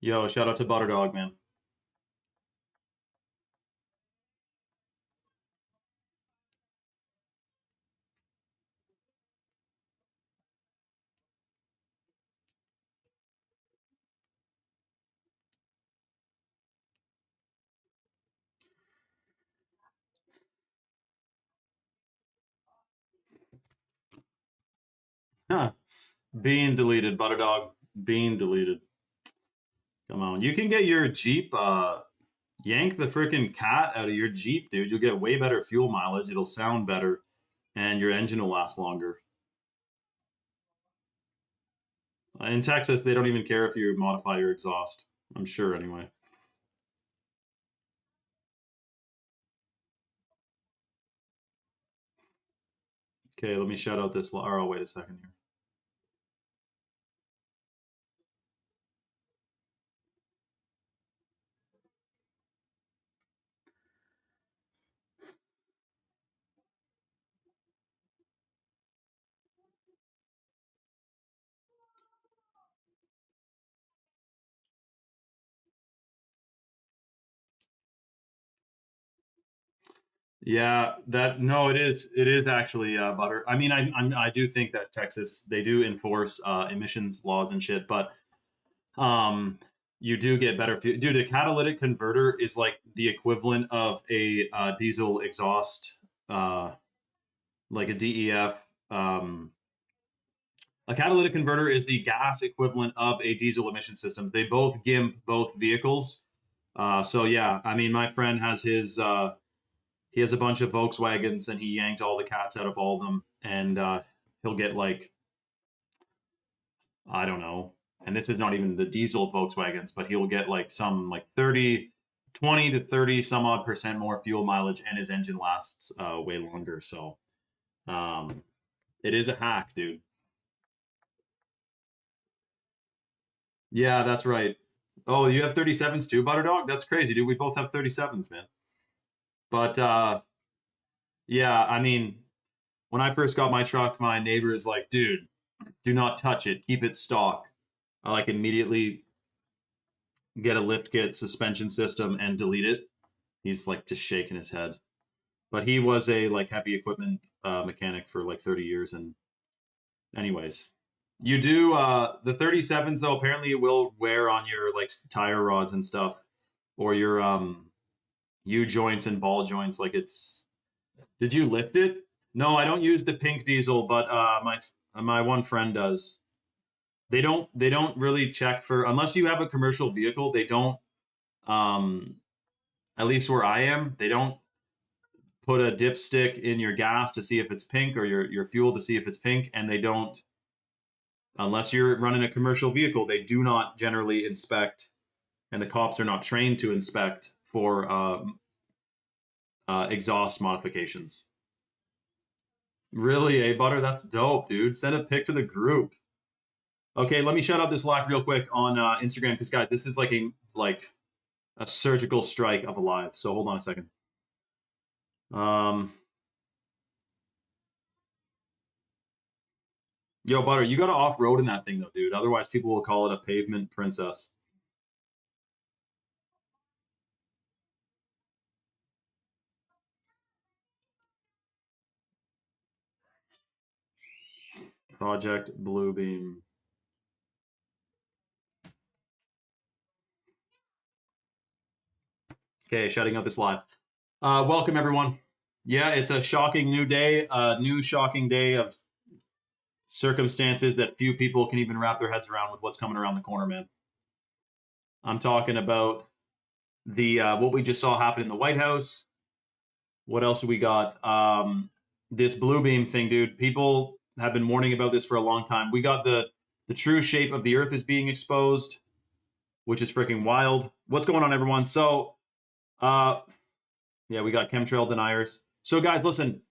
Yo, shout out to Butterdog, man. Huh. Being deleted, Butterdog. Being deleted. Come on. You can get your Jeep, yank the freaking cat out of your Jeep, dude. You'll get way better fuel mileage. It'll sound better, and your engine will last longer. In Texas, they don't even care if you modify your exhaust. I'm sure, anyway. Okay, let me shout out this. Or I'll wait a second here. Yeah, that no, it is actually butter. I mean, I do think that Texas they do enforce emissions laws and shit, but um, you do get better fuel. Dude, a catalytic converter is like the equivalent of a diesel exhaust, uh, like a DEF. Um, a catalytic converter is the gas equivalent of a diesel emission system. They both GIMP both vehicles. So yeah, I mean, my friend has his. He has a bunch of Volkswagens, and he yanked all the cats out of all of them, and he'll get like I don't know. And this is not even the diesel Volkswagens, but he'll get like some like 30, 20 to 30 some odd percent more fuel mileage, and his engine lasts way longer. So um, it is a hack, dude. Yeah, that's right. Oh, you have 37s too, Butterdog? That's crazy, dude. We both have 37s, man. But yeah, I mean, when I first got my truck, my neighbor is like, dude, do not touch it. Keep it stock. I like immediately get a lift kit suspension system and delete it. He's like just shaking his head. But he was a like heavy equipment mechanic for like 30 years. And anyways, you do the 37s though. Apparently, it will wear on your like tire rods and stuff, or your U joints and ball joints. Like it's. Did you lift it? No, I don't use the pink diesel, but my one friend does. They don't really check for unless you have a commercial vehicle. They don't. Um, at least where I am, they don't put a dipstick in your gas to see if it's pink or your fuel to see if it's pink, and they don't unless you're running a commercial vehicle. They do not generally inspect, and the cops are not trained to inspect for exhaust modifications. Really, Butter? That's dope, dude. Send a pic to the group. Okay, let me shut up this live real quick on Instagram because guys, this is like a surgical strike of a live. So hold on a second. Um, Yo, Butter, you got to off road in that thing though, dude. Otherwise, people will call it a pavement princess. Project Bluebeam. Okay, shutting up this live. Welcome everyone. Yeah, it's a shocking new day, a new shocking day of circumstances that few people can even wrap their heads around with what's coming around the corner, man. I'm talking about the what we just saw happen in the White House. What else do we got? This Bluebeam thing, dude. People have been warning about this for a long time. We got the true shape of the Earth is being exposed, which is freaking wild. What's going on, everyone? So, yeah, we got chemtrail deniers. So, guys, listen.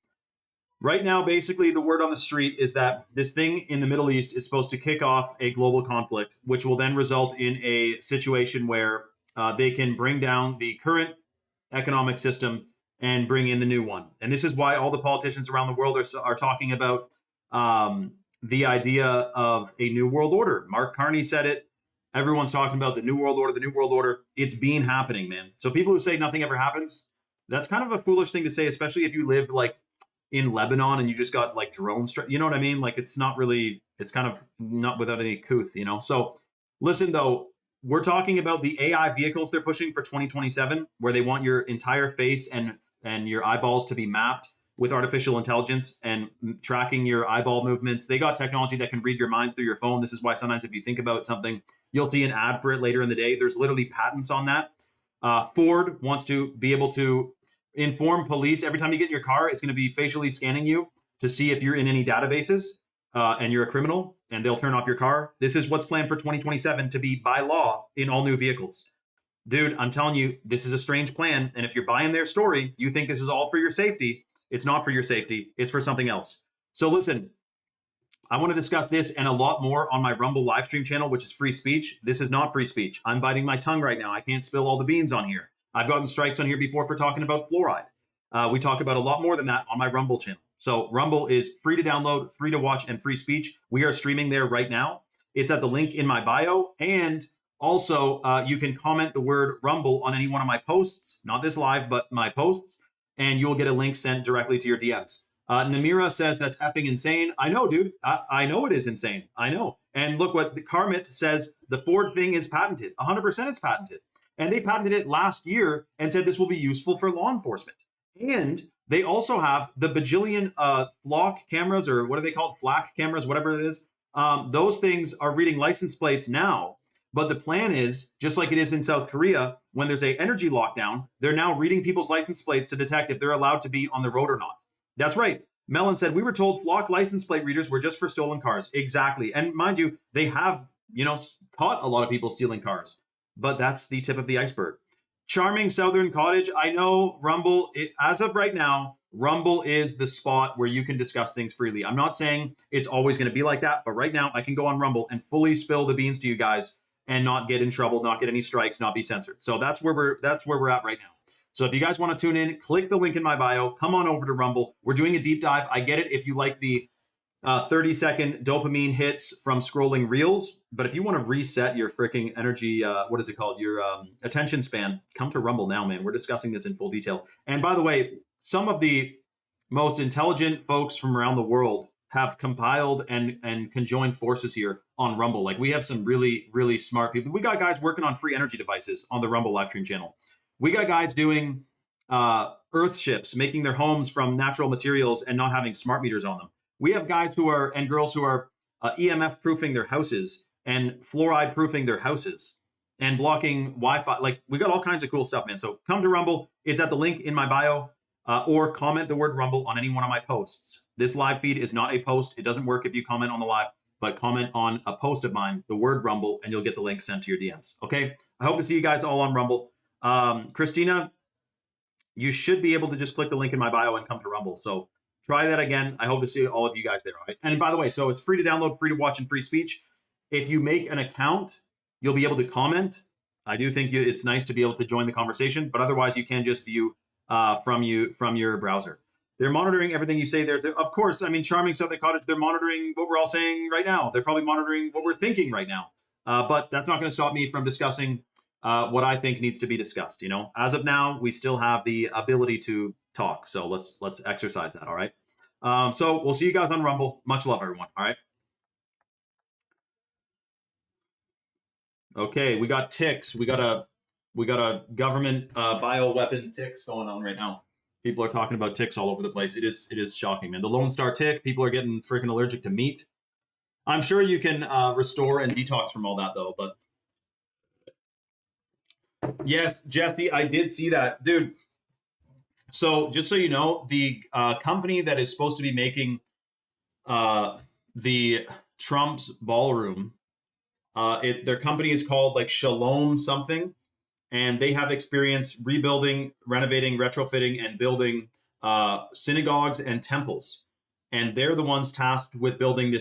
Right now, basically, the word on the street is that this thing in the Middle East is supposed to kick off a global conflict, which will then result in a situation where they can bring down the current economic system and bring in the new one. And this is why all the politicians around the world are talking about the idea of a new world order. Mark Carney said it. Everyone's talking about the New World Order, the New World Order. It's been happening, man. So people who say nothing ever happens, that's kind of a foolish thing to say, especially if you live like in Lebanon and you just got like drone strike. You know what I mean? Like it's not really, it's kind of not without any couth, you know? So listen though, we're talking about the AI vehicles they're pushing for 2027, where they want your entire face and your eyeballs to be mapped with artificial intelligence and tracking your eyeball movements. They got technology that can read your minds through your phone. This is why sometimes if you think about something, you'll see an ad for it later in the day. There's literally patents on that. Ford wants to be able to inform police every time you get in your car. It's going to be facially scanning you to see if you're in any databases and you're a criminal, and they'll turn off your car. This is what's planned for 2027 to be by law in all new vehicles. Dude, I'm telling you, this is a strange plan. And if you're buying their story, you think this is all for your safety. It's not for your safety. It's for something else. So listen, I want to discuss this and a lot more on my Rumble live stream channel, which is free speech. This is not free speech. I'm biting my tongue right now. I can't spill all the beans on here. I've gotten strikes on here before for talking about fluoride. We talk about a lot more than that on my Rumble channel. So Rumble is free to download, free to watch, and free speech. We are streaming there right now. It's at the link in my bio. And also, you can comment the word Rumble on any one of my posts, not this live, but my posts, and you'll get a link sent directly to your DMs. Namira says that's effing insane. I know, dude. I know it is insane. I know. And look what the Carmit says. The Ford thing is patented. 100% it's patented. And they patented it last year and said this will be useful for law enforcement. And they also have the bajillion flock cameras, or what are they called? Flack cameras, whatever it is. Those things are reading license plates now. But the plan is, just like it is in South Korea, when there's an energy lockdown, they're now reading people's license plates to detect if they're allowed to be on the road or not. That's right. Mellon said, we were told flock license plate readers were just for stolen cars. Exactly. And mind you, they have, caught a lot of people stealing cars. But that's the tip of the iceberg. Charming Southern Cottage. I know Rumble, as of right now, Rumble is the spot where you can discuss things freely. I'm not saying it's always going to be like that, but right now I can go on Rumble and fully spill the beans to you guys and not get in trouble, not get any strikes, not be censored. So that's where we're at right now. So if you guys want to tune in, click the link in my bio, come on over to Rumble. We're doing a deep dive. I get it if you like the 30-second dopamine hits from scrolling reels, but if you want to reset your freaking energy, what is it called? Your attention span, come to Rumble now, man. We're discussing this in full detail. And by the way, some of the most intelligent folks from around the world have compiled and conjoined forces here on Rumble. Like we have some really, really smart people. We got guys working on free energy devices on the Rumble live stream channel. We got guys doing earth ships, making their homes from natural materials and not having smart meters on them. We have guys and girls who are EMF proofing their houses and fluoride proofing their houses and blocking Wi-Fi. Like we got all kinds of cool stuff, man. So come to Rumble. It's at the link in my bio. Or comment the word Rumble on any one of my posts. This live feed is not a post. It doesn't work if you comment on the live, but comment on a post of mine, the word Rumble, and you'll get the link sent to your DMs. Okay? I hope to see you guys all on Rumble. Christina, you should be able to just click the link in my bio and come to Rumble. So try that again. I hope to see all of you guys there. All right? And by the way, so it's free to download, free to watch, and free speech. If you make an account, you'll be able to comment. I do think it's nice to be able to join the conversation, but otherwise you can just view from your browser. They're monitoring everything you say there. Of course, I mean, Charming Southern Cottage, they're monitoring what we're all saying right now. They're probably monitoring what we're thinking right now. But that's not going to stop me from discussing what I think needs to be discussed. As of now, we still have the ability to talk. So let's exercise that. All right. So we'll see you guys on Rumble. Much love, everyone. All right. Okay, we got ticks. We got a government bioweapon ticks going on right now. People are talking about ticks all over the place. It is shocking, man. The Lone Star tick. People are getting freaking allergic to meat. I'm sure you can restore and detox from all that, though. But yes, Jesse, I did see that, dude. So just so you know, the company that is supposed to be making the Trump's ballroom, their company is called like Shalom something. And they have experience rebuilding, renovating, retrofitting, and building synagogues and temples. And they're the ones tasked with building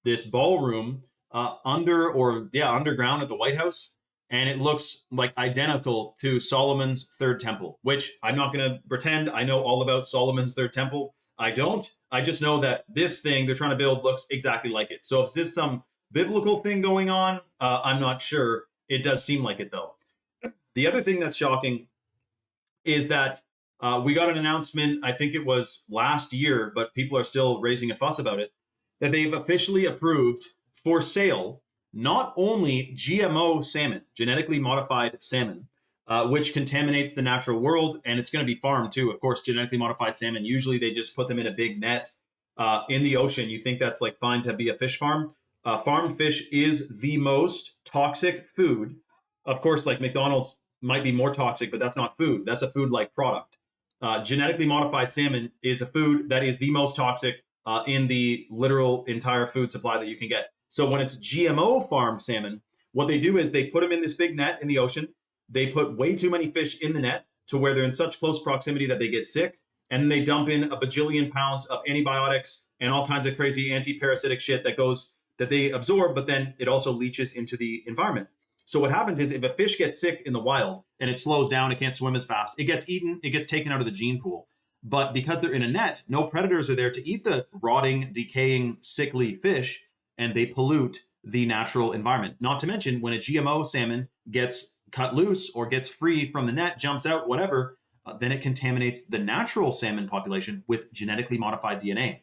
this ballroom underground at the White House. And it looks like identical to Solomon's third temple, which I'm not going to pretend I know all about Solomon's third temple. I don't. I just know that this thing they're trying to build looks exactly like it. So if this is some biblical thing going on. I'm not sure. It does seem like it, though. The other thing that's shocking is that we got an announcement, I think it was last year, but people are still raising a fuss about it, that they've officially approved for sale not only GMO salmon, genetically modified salmon, which contaminates the natural world, and it's going to be farmed too. Of course, genetically modified salmon, usually they just put them in a big net in the ocean. You think that's like fine to be a fish farm? Farmed fish is the most toxic food. Of course, like McDonald's might be more toxic, but that's not food. That's a food-like product. Genetically modified salmon is a food that is the most toxic in the literal entire food supply that you can get. So when it's GMO farmed salmon, what they do is they put them in this big net in the ocean. They put way too many fish in the net to where they're in such close proximity that they get sick. And then they dump in a bajillion pounds of antibiotics and all kinds of crazy anti-parasitic shit that they absorb, but then it also leaches into the environment. So what happens is if a fish gets sick in the wild and it slows down, it can't swim as fast, it gets eaten, it gets taken out of the gene pool. But because they're in a net, no predators are there to eat the rotting, decaying, sickly fish, and they pollute the natural environment. Not to mention when a GMO salmon gets cut loose or gets free from the net, jumps out, whatever, then it contaminates the natural salmon population with genetically modified DNA.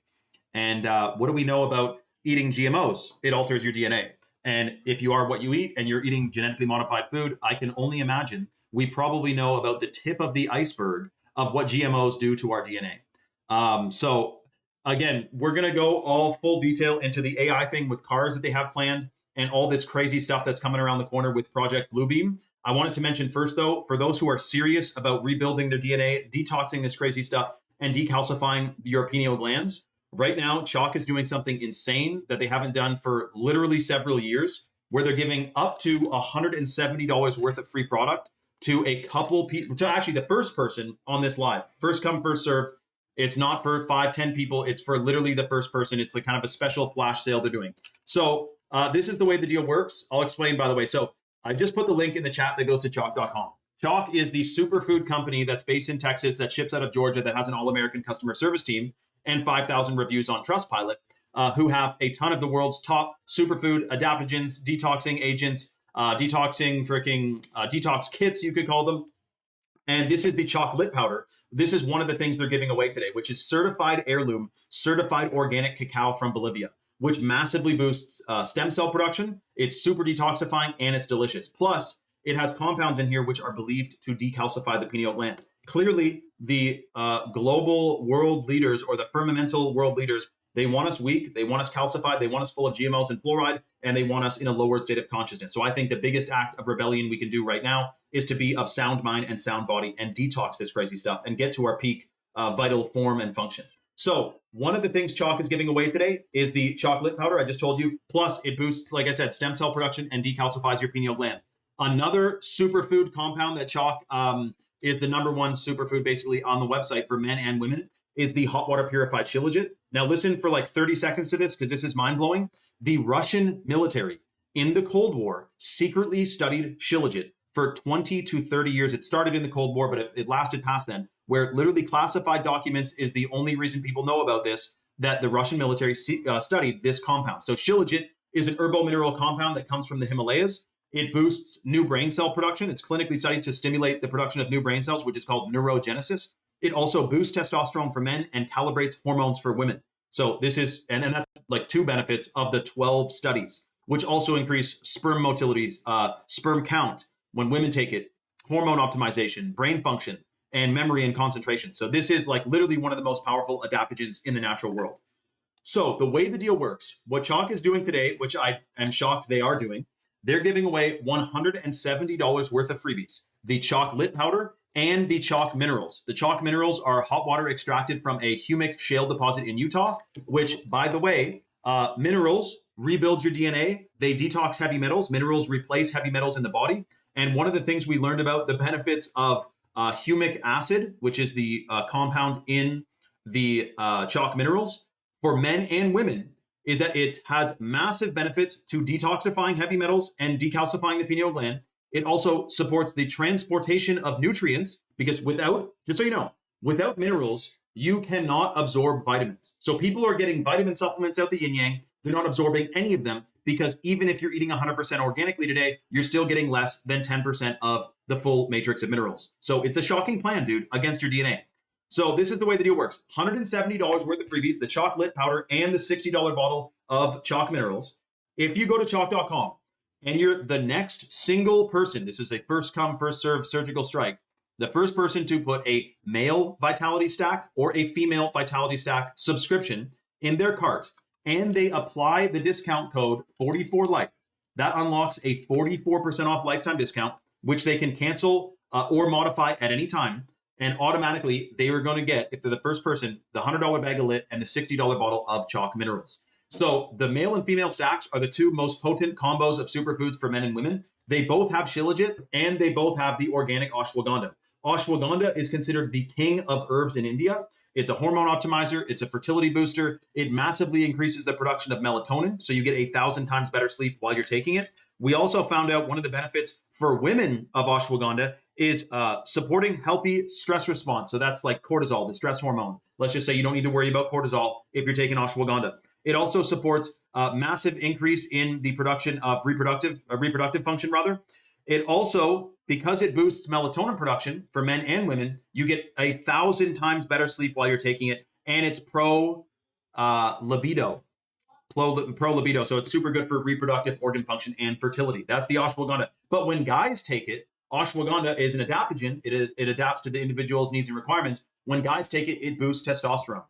And what do we know about eating GMOs? It alters your DNA. And if you are what you eat and you're eating genetically modified food, I can only imagine we probably know about the tip of the iceberg of what GMOs do to our DNA. So again, we're going to go all full detail into the AI thing with cars that they have planned and all this crazy stuff that's coming around the corner with Project Bluebeam. I wanted to mention first, though, for those who are serious about rebuilding their DNA, detoxing this crazy stuff, and decalcifying your pineal glands, right now, Chalk is doing something insane that they haven't done for literally several years, where they're giving up to $170 worth of free product to a couple people, to actually the first person on this live. First come, first serve. It's not for 5-10 people. It's for literally the first person. It's like kind of a special flash sale they're doing. So this is the way the deal works. I'll explain, by the way. So I just put the link in the chat that goes to chalk.com. Chalk is the superfood company that's based in Texas that ships out of Georgia that has an all-American customer service team and 5,000 reviews on Trustpilot, who have a ton of the world's top superfood adaptogens, detoxing agents, detox kits, you could call them. And this is the chocolate powder. This is one of the things they're giving away today, which is certified heirloom, certified organic cacao from Bolivia, which massively boosts stem cell production. It's super detoxifying and it's delicious. Plus, it has compounds in here which are believed to decalcify the pineal gland. Clearly, the global world leaders or the firmamental world leaders, they want us weak, they want us calcified, they want us full of GMOs and fluoride, and they want us in a lowered state of consciousness. So I think the biggest act of rebellion we can do right now is to be of sound mind and sound body and detox this crazy stuff and get to our peak vital form and function. So one of the things Chalk is giving away today is the chocolate powder I just told you. Plus, it boosts, like I said, stem cell production and decalcifies your pineal gland. Another superfood compound that Chalk is the number one superfood basically on the website for men and women is the hot water purified shilajit. Now listen for like 30 seconds to this because this is mind blowing. The Russian military in the Cold War secretly studied shilajit for 20 to 30 years. It started in the Cold War, but it lasted past then, where literally classified documents is the only reason people know about this, that the Russian military studied this compound. So shilajit is an herbomineral compound that comes from the Himalayas. It boosts new brain cell production. It's clinically studied to stimulate the production of new brain cells, which is called neurogenesis. It also boosts testosterone for men and calibrates hormones for women. So this is, and that's like 2 benefits of the 12 studies, which also increase sperm motility, sperm count when women take it, hormone optimization, brain function, and memory and concentration. So this is like literally one of the most powerful adaptogens in the natural world. So the way the deal works, what Chalk is doing today, which I am shocked they are doing, they're giving away $170 worth of freebies, the Chalk lit powder and the Chalk minerals. The Chalk minerals are hot water extracted from a humic shale deposit in Utah, which, by the way, minerals rebuild your DNA. They detox heavy metals. Minerals replace heavy metals in the body. And one of the things we learned about the benefits of humic acid, which is the compound in the Chalk minerals, for men and women, is that it has massive benefits to detoxifying heavy metals and decalcifying the pineal gland. It also supports the transportation of nutrients because without, just so you know, without minerals, you cannot absorb vitamins. So people are getting vitamin supplements out the yin yang. They're not absorbing any of them because even if you're eating 100% organically today, you're still getting less than 10% of the full matrix of minerals. So it's a shocking plan, dude, against your DNA. So this is the way the deal works. $170 worth of freebies, the chocolate powder and the $60 bottle of chalk minerals. If you go to chalk.com and you're the next single person, this is a first come, first serve surgical strike, the first person to put a male Vitality Stack or a female Vitality Stack subscription in their cart, and they apply the discount code 44life, that unlocks a 44% off lifetime discount, which they can cancel or modify at any time. And automatically, they are going to get, if they're the first person, the $100 bag of lit and the $60 bottle of chalk minerals. So the male and female stacks are the two most potent combos of superfoods for men and women. They both have shilajit and they both have the organic ashwagandha. Ashwagandha is considered the king of herbs in India. It's a hormone optimizer. It's a fertility booster. It massively increases the production of melatonin, so you get 1,000 times better sleep while you're taking it. We also found out one of the benefits for women of ashwagandha is supporting healthy stress response. So that's like cortisol, the stress hormone. Let's just say you don't need to worry about cortisol if you're taking ashwagandha. It also supports a massive increase in the production of reproductive function, rather. It also, because it boosts melatonin production for men and women, you get 1,000 times better sleep while you're taking it, and it's pro libido. Pro libido, so it's super good for reproductive organ function and fertility. That's the ashwagandha. But when guys take it, ashwagandha is an adaptogen. It adapts to the individual's needs and requirements. When guys take it, it boosts testosterone,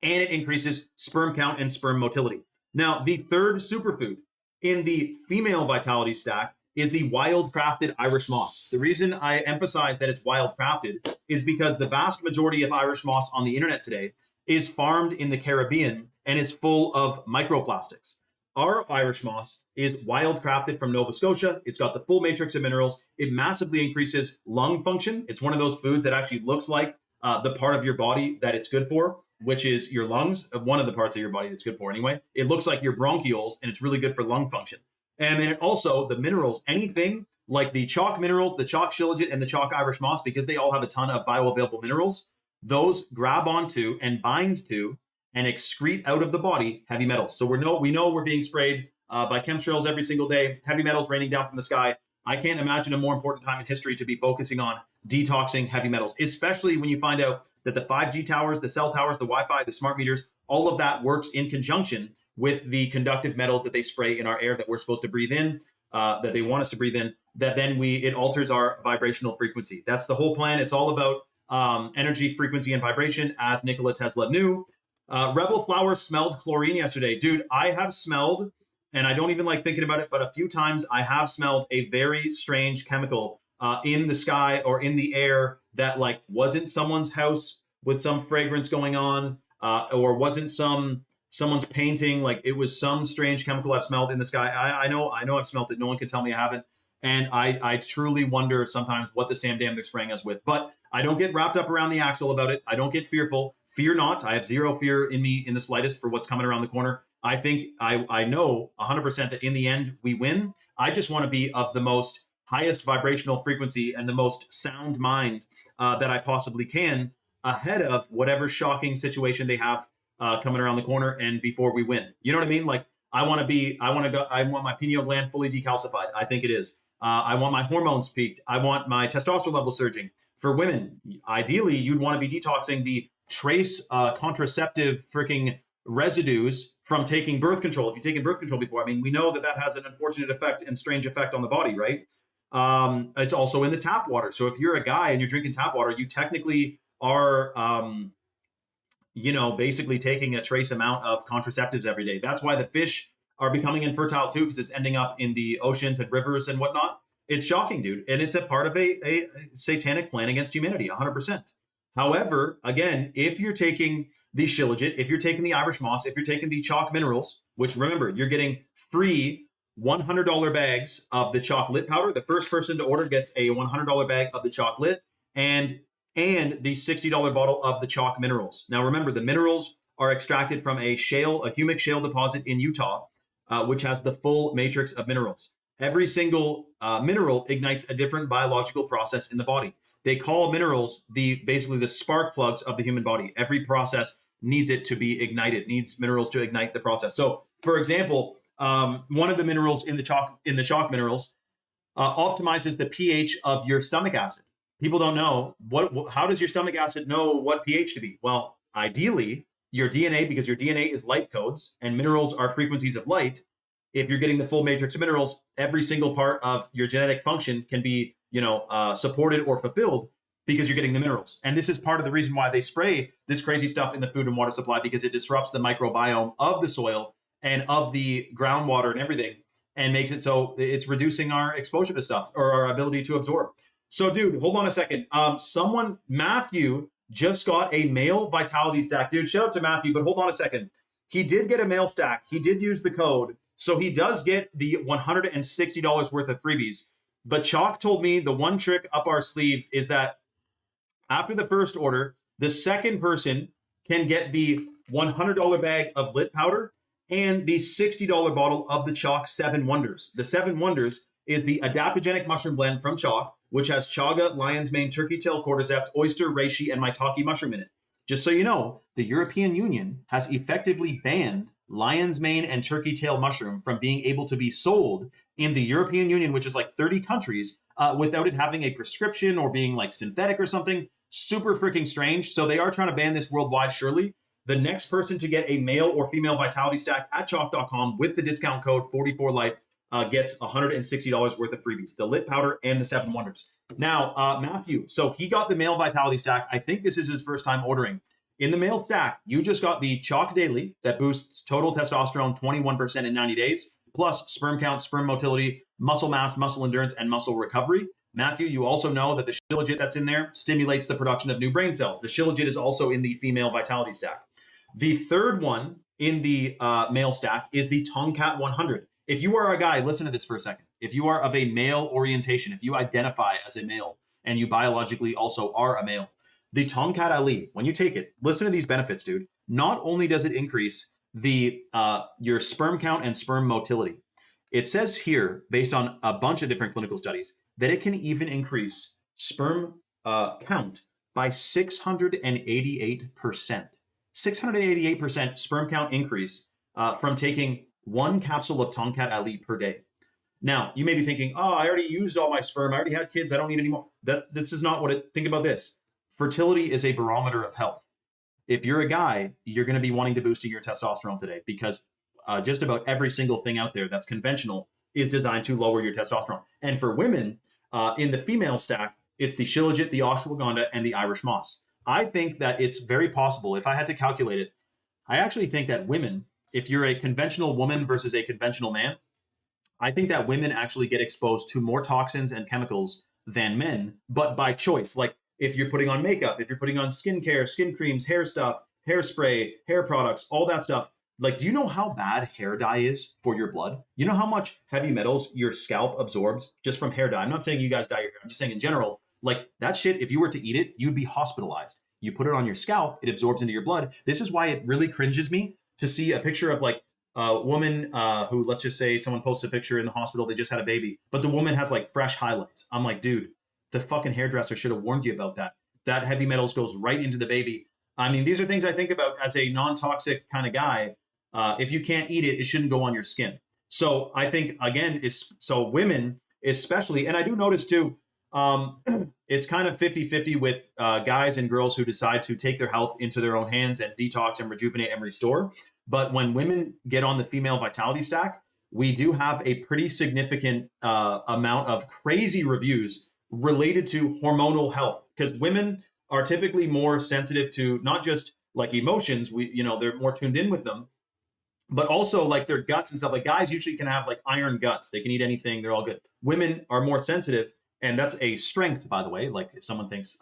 and it increases sperm count and sperm motility. Now, the third superfood in the female vitality stack is the wild-crafted Irish moss. The reason I emphasize that it's wild-crafted is because the vast majority of Irish moss on the internet today is farmed in the Caribbean and is full of microplastics. Our Irish moss is wild-crafted from Nova Scotia. It's got the full matrix of minerals. It massively increases lung function. It's one of those foods that actually looks like the part of your body that it's good for, which is your lungs, one of the parts of your body that's good for anyway. It looks like your bronchioles, and it's really good for lung function. And then also the minerals, anything like the chalk minerals, the chalk shilajit, and the chalk Irish moss, because they all have a ton of bioavailable minerals, those grab onto and bind to and excrete out of the body heavy metals. So we know we're being sprayed by chemtrails every single day, heavy metals raining down from the sky. I can't imagine a more important time in history to be focusing on detoxing heavy metals, especially when you find out that the 5G towers, the cell towers, the Wi-Fi, the smart meters, all of that works in conjunction with the conductive metals that they spray in our air that we're supposed to breathe in, that they want us to breathe in, that then it alters our vibrational frequency. That's the whole plan. It's all about energy, frequency, and vibration, as Nikola Tesla knew. Rebel Flower smelled chlorine yesterday. Dude, I have smelled, and I don't even like thinking about it, but a few times I have smelled a very strange chemical in the sky or in the air that like wasn't someone's house with some fragrance going on, or wasn't someone's painting. Like it was some strange chemical I've smelled in the sky. I know I've smelled it. No one can tell me I haven't. And I truly wonder sometimes what the Sam Dam they're spraying us with. But I don't get wrapped up around the axle about it. I don't get fearful. Fear not. I have zero fear in me in the slightest for what's coming around the corner. I think I know 100% that in the end we win. I just want to be of the most highest vibrational frequency and the most sound mind that I possibly can ahead of whatever shocking situation they have coming around the corner and before we win. You know what I mean? Like I want my pineal gland fully decalcified. I think it is. I want my hormones peaked. I want my testosterone level surging. For women, ideally, you'd want to be detoxing the trace contraceptive freaking residues from taking birth control. If you've taken birth control before, I mean, we know that has an unfortunate effect and strange effect on the body, right? It's also in the tap water. So if you're a guy and you're drinking tap water, you technically are, basically taking a trace amount of contraceptives every day. That's why the fish are becoming infertile too, because it's ending up in the oceans and rivers and whatnot. It's shocking, dude. And it's a part of a satanic plan against humanity, 100%. However, again, if you're taking the shilajit, if you're taking the Irish moss, if you're taking the chalk minerals, which remember, you're getting free $100 bags of the chocolate powder. The first person to order gets a $100 bag of the chocolate and the $60 bottle of the chalk minerals. Now, remember, the minerals are extracted from a humic shale deposit in Utah, which has the full matrix of minerals. Every single mineral ignites a different biological process in the body. They call minerals basically the spark plugs of the human body. Every process needs it to be ignited, needs minerals to ignite the process. So, for example, one of the minerals in the chalk minerals optimizes the pH of your stomach acid. People don't know how does your stomach acid know what pH to be? Well, ideally, your DNA, because your DNA is light codes and minerals are frequencies of light. If you're getting the full matrix of minerals, every single part of your genetic function can be, supported or fulfilled because you're getting the minerals. And this is part of the reason why they spray this crazy stuff in the food and water supply, because it disrupts the microbiome of the soil and of the groundwater and everything, and makes it so it's reducing our exposure to stuff or our ability to absorb. So, dude, hold on a second. Matthew just got a male vitality stack. Dude, shout out to Matthew, but hold on a second. He did get a male stack. He did use the code. So he does get the $160 worth of freebies. But Chalk told me the one trick up our sleeve is that after the first order, the second person can get the $100 bag of lit powder and the $60 bottle of the Chalk 7 Wonders. The 7 Wonders is the adaptogenic mushroom blend from Chalk, which has chaga, lion's mane, turkey tail, cordyceps, oyster, reishi, and maitake mushroom in it. Just so you know, the European Union has effectively banned lion's mane and turkey tail mushroom from being able to be sold in the European Union, which is like 30 countries, without it having a prescription or being like synthetic or something. Super freaking strange. So they are trying to ban this worldwide, surely. The next person to get a male or female vitality stack at chalk.com with the discount code 44life gets $160 worth of freebies, the lit powder and the 7 Wonders. Now, Matthew, so he got the male vitality stack. I think this is his first time ordering. In the male stack, you just got the Chalk Daily that boosts total testosterone 21% in 90 days, plus sperm count, sperm motility, muscle mass, muscle endurance, and muscle recovery. Matthew, you also know that the Shilajit that's in there stimulates the production of new brain cells. The Shilajit is also in the female vitality stack. The third one in the male stack is the Tomcat 100. If you are a guy, listen to this for a second. If you are of a male orientation, if you identify as a male and you biologically also are a male, the Tomcat Ali, when you take it, listen to these benefits, dude. Not only does it increase your sperm count and sperm motility, it says here, based on a bunch of different clinical studies, that it can even increase sperm count by 688%. 688% sperm count increase from taking one capsule of Tomcat Ali per day. Now, you may be thinking, oh, I already used all my sperm. I already had kids. I don't need any more. This is not what it, think about this. Fertility is a barometer of health. If you're a guy, you're going to be wanting to boost your testosterone today because just about every single thing out there that's conventional is designed to lower your testosterone. And for women, in the female stack, it's the Shilajit, the ashwagandha, and the Irish moss. I think that it's very possible, if I had to calculate it, I actually think that women, if you're a conventional woman versus a conventional man, I think that women actually get exposed to more toxins and chemicals than men, but by choice. Like if you're putting on makeup, if you're putting on skincare, skin creams, hair stuff, hairspray, hair products, all that stuff. Like, do you know how bad hair dye is for your blood? You know how much heavy metals your scalp absorbs just from hair dye? I'm not saying you guys dye your hair. I'm just saying in general, like that shit, if you were to eat it, you'd be hospitalized. You put it on your scalp, it absorbs into your blood. This is why it really cringes me to see a picture of like a woman who, let's just say someone posts a picture in the hospital, they just had a baby, but the woman has like fresh highlights. I'm like, dude, the fucking hairdresser should have warned you about that. That heavy metals goes right into the baby. I mean, these are things I think about as a non-toxic kind of guy. If you can't eat it, it shouldn't go on your skin. So I think, again, so women especially, and I do notice too, it's kind of 50-50 with guys and girls who decide to take their health into their own hands and detox and rejuvenate and restore. But when women get on the female vitality stack, we do have a pretty significant amount of crazy reviews related to hormonal health, because women are typically more sensitive to not just like emotions, they're more tuned in with them, but also like their guts and stuff. Like guys usually can have like iron guts. They can eat anything. They're all good. Women are more sensitive. And that's a strength, by the way. Like if someone thinks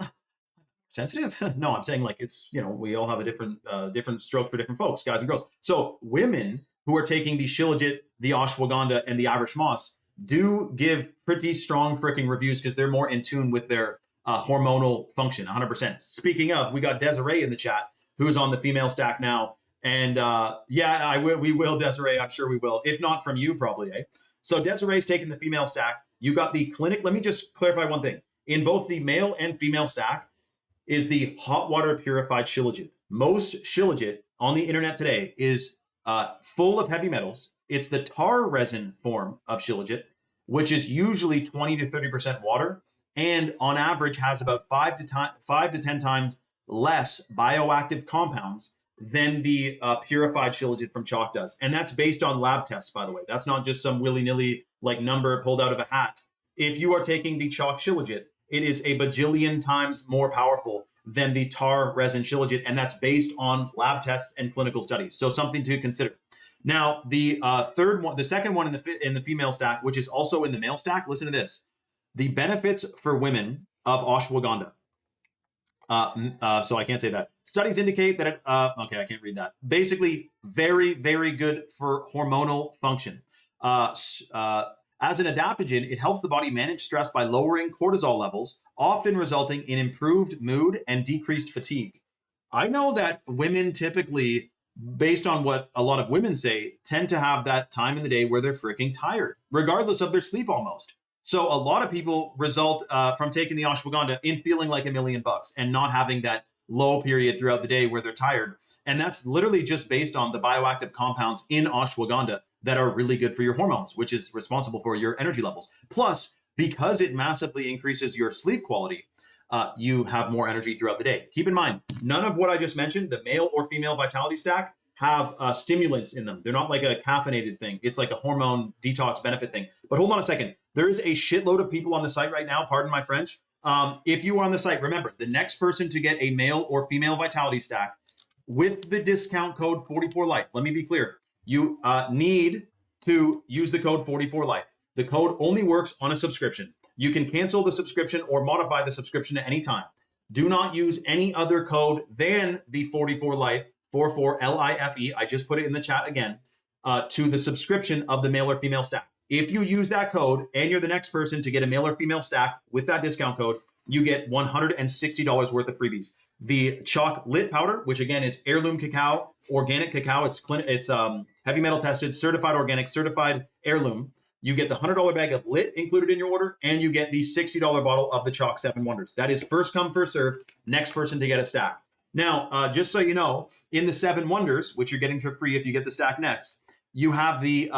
sensitive, no, I'm saying like it's, we all have a different strokes for different folks, guys and girls. So women who are taking the Shilajit, the ashwagandha, and the Irish moss do give pretty strong freaking reviews because they're more in tune with their hormonal function, 100%. Speaking of, we got Desiree in the chat, who is on the female stack now. And we will, Desiree, I'm sure we will. If not from you, probably, eh? So Desiree's taking the female stack. You got the clinic. Let me just clarify one thing. In both the male and female stack is the hot water purified Shilajit. Most Shilajit on the internet today is full of heavy metals. It's the tar resin form of shilajit, which is usually 20 to 30% water, and on average has about 5 to 10 times less bioactive compounds than the purified shilajit from chalk does. And that's based on lab tests, by the way. That's not just some willy-nilly like number pulled out of a hat. If you are taking the chalk shilajit, it is a bajillion times more powerful than the tar resin shilajit, and that's based on lab tests and clinical studies. So something to consider. Now, the second one in the female stack, which is also in the male stack, listen to this. The benefits for women of ashwagandha. So I can't say that. Studies indicate that okay, I can't read that. Basically, very, very good for hormonal function. As an adaptogen, it helps the body manage stress by lowering cortisol levels, often resulting in improved mood and decreased fatigue. I know that women typically, based on what a lot of women say, tend to have that time in the day where they're freaking tired, regardless of their sleep almost. So a lot of people result from taking the ashwagandha in feeling like $1 million and not having that low period throughout the day where they're tired. And that's literally just based on the bioactive compounds in ashwagandha that are really good for your hormones, which is responsible for your energy levels. Plus, because it massively increases your sleep quality, you have more energy throughout the day. Keep in mind, none of what I just mentioned, the male or female vitality stack, have stimulants in them. They're not like a caffeinated thing. It's like a hormone detox benefit thing. But hold on a second. There is a shitload of people on the site right now, pardon my French. If you are on the site, remember, the next person to get a male or female vitality stack with the discount code 44life, let me be clear, you need to use the code 44life. The code only works on a subscription. You can cancel the subscription or modify the subscription at any time. Do not use any other code than the 44life, 44LIFE. I just put it in the chat again, to the subscription of the male or female stack. If you use that code and you're the next person to get a male or female stack with that discount code, you get $160 worth of freebies. The chalk lit powder, which again is heirloom cacao, organic cacao. It's heavy metal tested, certified organic, certified heirloom. You get the $100 bag of lit included in your order, and you get the $60 bottle of the chalk 7 Wonders. That is first come, first serve, next person to get a stack. Now, just so you know, in the 7 Wonders, which you're getting for free if you get the stack next, you have the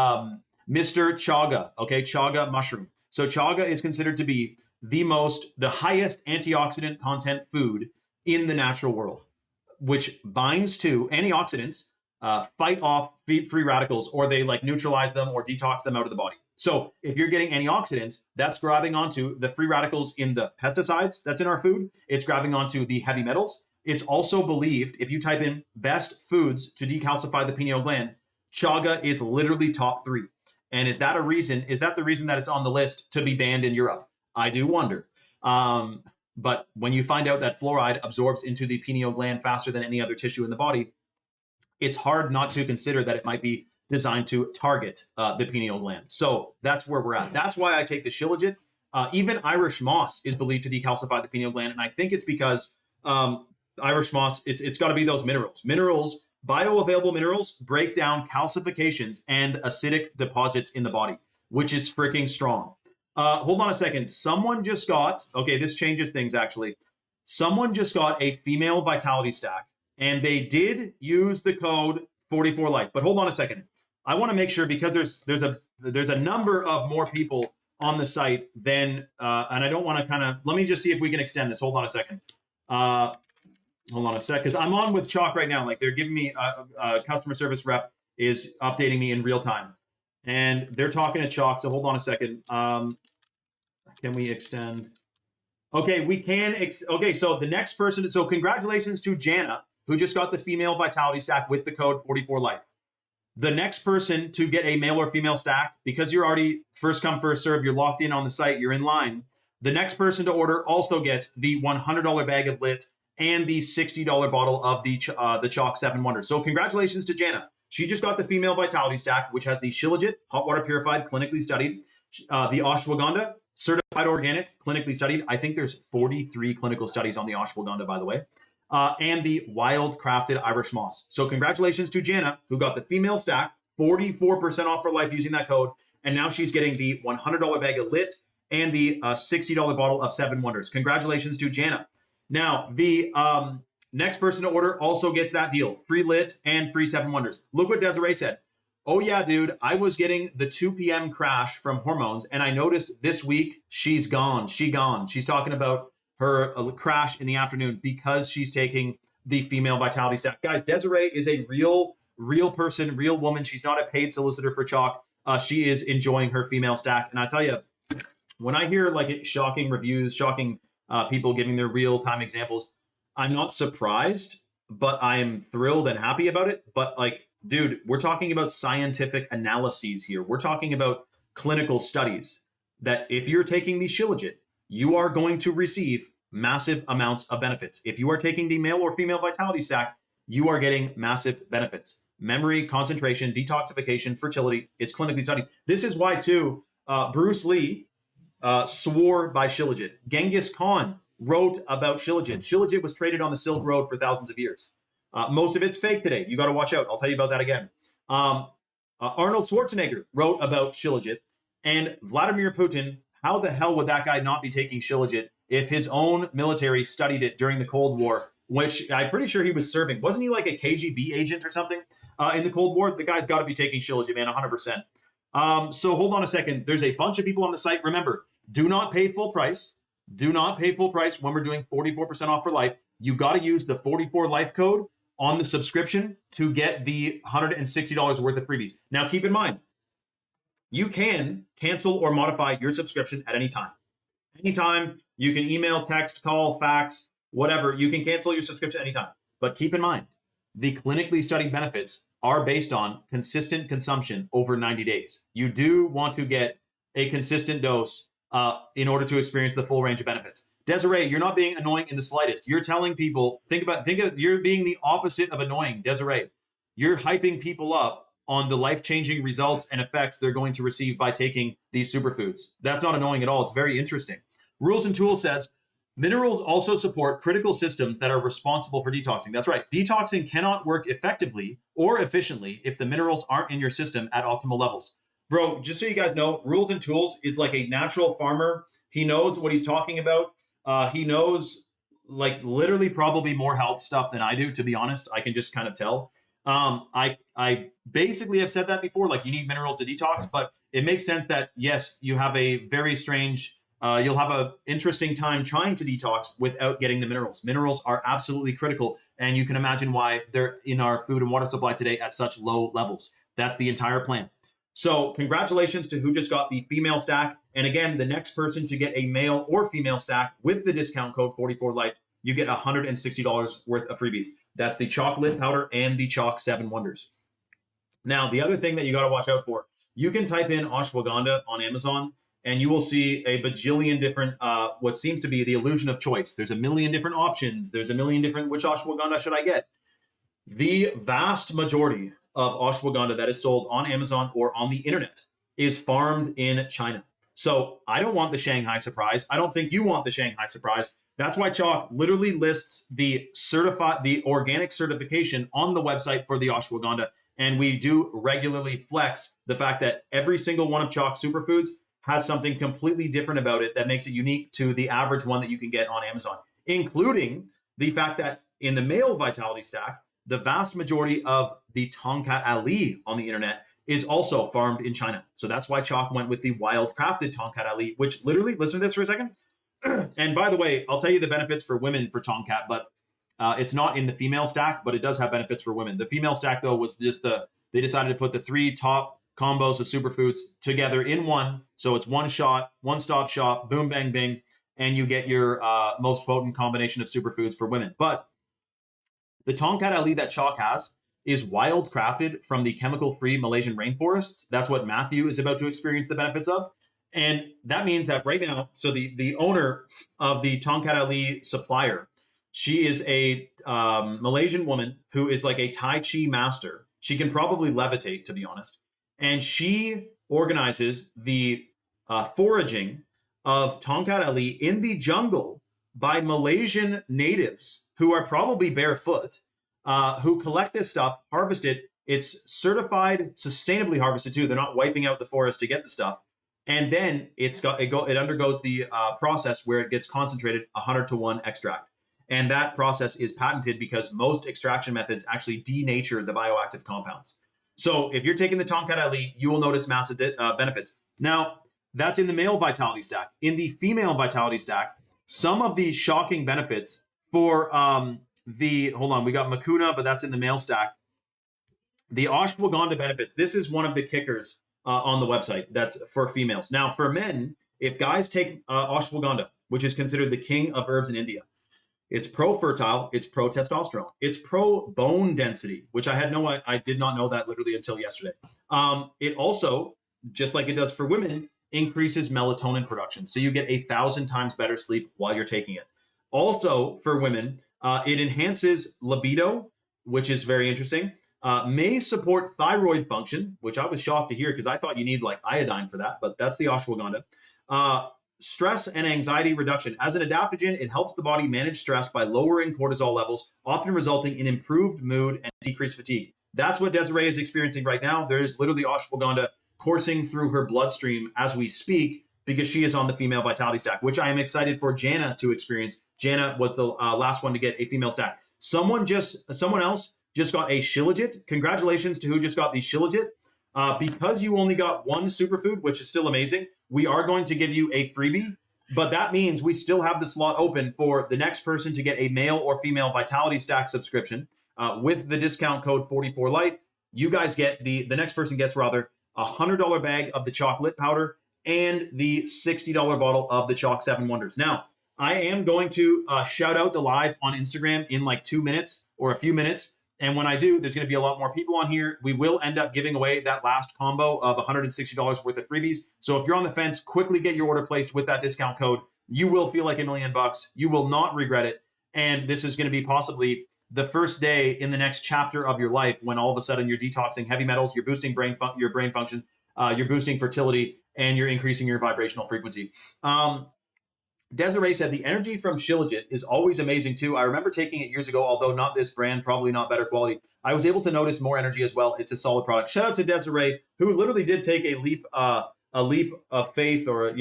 Mr. Chaga, okay, chaga mushroom. So chaga is considered to be the highest antioxidant content food in the natural world, which binds to antioxidants, fight off free radicals, or they like neutralize them or detox them out of the body. So if you're getting antioxidants, that's grabbing onto the free radicals in the pesticides that's in our food. It's grabbing onto the heavy metals. It's also believed, if you type in best foods to decalcify the pineal gland, chaga is literally top 3. And is that the reason that it's on the list to be banned in Europe? I do wonder. But when you find out that fluoride absorbs into the pineal gland faster than any other tissue in the body, it's hard not to consider that it might be designed to target the pineal gland. So that's where we're at. That's why I take the shilajit. Even Irish moss is believed to decalcify the pineal gland. And I think it's because Irish moss, it's got to be those minerals. Bioavailable minerals break down calcifications and acidic deposits in the body, which is freaking strong. Hold on a second. Someone just got, okay, this changes things actually. Someone just got a female vitality stack and they did use the code 44life. But hold on a second. I want to make sure, because there's a number of more people on the site than, and I don't want to let me just see if we can extend this. Hold on a second. Hold on a sec, because I'm on with Chalk right now. Like they're giving me a customer service rep is updating me in real time, and they're talking to Chalk. So hold on a second. Can we extend? Okay, we can. Okay, so the next person. So congratulations to Jana, who just got the female vitality stack with the code 44life. The next person to get a male or female stack, because you're already first come, first serve, you're locked in on the site, you're in line. The next person to order also gets the $100 bag of lit and the $60 bottle of the Chalk 7 Wonders. So congratulations to Jana. She just got the female vitality stack, which has the shilajit, hot water purified, clinically studied, the ashwagandha, certified organic, clinically studied. I think there's 43 clinical studies on the ashwagandha, by the way, and the wild crafted Irish moss. So congratulations to Jana, who got the female stack, 44% off for life using that code. And now she's getting the $100 bag of lit and the $60 bottle of 7 Wonders. Congratulations to Jana. Now, the next person to order also gets that deal, free lit and free 7 Wonders. Look what Desiree said. Oh yeah, dude. I was getting the 2 p.m. crash from hormones, and I noticed this week she's gone. She gone. She's talking about her crash in the afternoon because she's taking the female vitality stack. Guys, Desiree is a real person, real woman. She's not a paid solicitor for Chalk. She is enjoying her female stack, and I tell you, when I hear like shocking reviews, shocking people giving their real time examples, I'm not surprised, but I'm thrilled and happy about it. But like, dude, we're talking about scientific analyses here. We're talking about clinical studies that if you're taking the Shilajit, you are going to receive massive amounts of benefits. If you are taking the male or female vitality stack, you are getting massive benefits. Memory, concentration, detoxification, fertility, it's clinically studied. This is why, too, Bruce Lee swore by Shilajit. Genghis Khan wrote about Shilajit. Shilajit was traded on the Silk Road for thousands of years. Most of it's fake today. You got to watch out. I'll tell you about that again. Arnold Schwarzenegger wrote about Shilajit. And Vladimir Putin, how the hell would that guy not be taking Shilajit if his own military studied it during the Cold War, which I'm pretty sure he was serving? Wasn't he like a KGB agent or something in the Cold War? The guy's got to be taking Shilajit, man, 100%. So hold on a second. There's a bunch of people on the site. Remember, do not pay full price. Do not pay full price when we're doing 44% off for life. You got to use the 44 life code on the subscription to get the $160 worth of freebies. Now, keep in mind, you can cancel or modify your subscription at any time. Anytime, you can email, text, call, fax, whatever. You can cancel your subscription anytime. But keep in mind, the clinically studied benefits are based on consistent consumption over 90 days. You do want to get a consistent dose in order to experience the full range of benefits. Desiree, you're not being annoying in the slightest. You're telling people, think of you're being the opposite of annoying. Desiree, you're hyping people up on the life-changing results and effects they're going to receive by taking these superfoods. That's not annoying at all. It's very interesting. Rules and Tools says, minerals also support critical systems that are responsible for detoxing. That's right. Detoxing cannot work effectively or efficiently if the minerals aren't in your system at optimal levels. Bro, just so you guys know, Rules and Tools is like a natural farmer. He knows what he's talking about. He knows like literally probably more health stuff than I do, to be honest. I can just kind of tell. I basically have said that before, like you need minerals to detox, but it makes sense that yes, you have a very strange, you'll have an interesting time trying to detox without getting the minerals. Minerals are absolutely critical, and you can imagine why they're in our food and water supply today at such low levels. That's the entire plan. So congratulations to who just got the female stack. And again, the next person to get a male or female stack with the discount code 44life, you get $160 worth of freebies. That's the Chalk Lid Powder and the Chalk 7 Wonders. Now, the other thing that you got to watch out for, you can type in ashwagandha on Amazon and you will see a bajillion different, what seems to be the illusion of choice. There's a million different options. There's a million different, which ashwagandha should I get? The vast majority of ashwagandha that is sold on Amazon or on the internet is farmed in China. So I don't want the Shanghai surprise. I don't think you want the Shanghai surprise. That's why Chalk literally lists the organic certification on the website for the ashwagandha. And we do regularly flex the fact that every single one of Chalk's superfoods has something completely different about it that makes it unique to the average one that you can get on Amazon, including the fact that in the male vitality stack, the vast majority of the Tongkat Ali on the internet is also farmed in China. So that's why Chalk went with the wild crafted Tongkat Ali, which literally, listen to this for a second. And by the way, I'll tell you the benefits for women for Tongkat, but it's not in the female stack, but it does have benefits for women. The female stack, though, was just they decided to put the 3 top combos of superfoods together in one. So it's one shot, one-stop shop, boom, bang, bing, and you get your most potent combination of superfoods for women. But the Tongkat Ali that Chalk has is wild crafted from the chemical-free Malaysian rainforests. That's what Matthew is about to experience the benefits of. And that means that right now, so the owner of the Tongkat Ali supplier, she is a Malaysian woman who is like a Tai Chi master. She can probably levitate, to be honest. And she organizes the foraging of Tongkat Ali in the jungle by Malaysian natives who are probably barefoot, who collect this stuff, harvest it. It's certified, sustainably harvested too. They're not wiping out the forest to get the stuff. And then it undergoes the process where it gets concentrated 100-to-1 extract. And that process is patented because most extraction methods actually denature the bioactive compounds. So if you're taking the Tonkat Elite, you will notice massive benefits. Now, that's in the male vitality stack. In the female vitality stack, some of the shocking benefits for hold on, we got Makuna, but that's in the male stack. The ashwagandha benefits. This is one of the kickers on the website. That's for females. Now, for men, if guys take ashwagandha, which is considered the king of herbs in India, it's pro-fertile, it's pro-testosterone, it's pro-bone density, which I did not know that literally until yesterday. It also, just like it does for women, increases melatonin production. So you get 1,000 times better sleep while you're taking it. Also, for women, it enhances libido, which is very interesting. May support thyroid function, which I was shocked to hear because I thought you need like iodine for that, but that's the ashwagandha. Stress and anxiety reduction. As an adaptogen, it helps the body manage stress by lowering cortisol levels, often resulting in improved mood and decreased fatigue. That's what Desiree is experiencing right now. There is literally ashwagandha coursing through her bloodstream as we speak because she is on the female vitality stack, which I am excited for Jana to experience. Jana was the last one to get a female stack. Someone else just got a Shilajit. Congratulations to who just got the Shilajit. Because you only got one superfood, which is still amazing, we are going to give you a freebie, but that means we still have the slot open for the next person to get a male or female Vitality Stack subscription with the discount code 44Life. You guys get the next person gets rather a $100 bag of the chocolate powder and the $60 bottle of the Chalk 7 Wonders. Now, I am going to shout out the live on Instagram in like 2 minutes or a few minutes. And when I do, there's going to be a lot more people on here. We will end up giving away that last combo of $160 worth of freebies. So if you're on the fence, quickly get your order placed with that discount code. You will feel like $1 million. You will not regret it. And this is going to be possibly the first day in the next chapter of your life when all of a sudden you're detoxing heavy metals, you're boosting your brain function, you're boosting fertility, and you're increasing your vibrational frequency. Desiree said the energy from Shilajit is always amazing too. I remember taking it years ago, although not this brand, probably not better quality. I was able to notice more energy as well. It's a solid product. Shout out to Desiree, who literally did take a leap of faith, or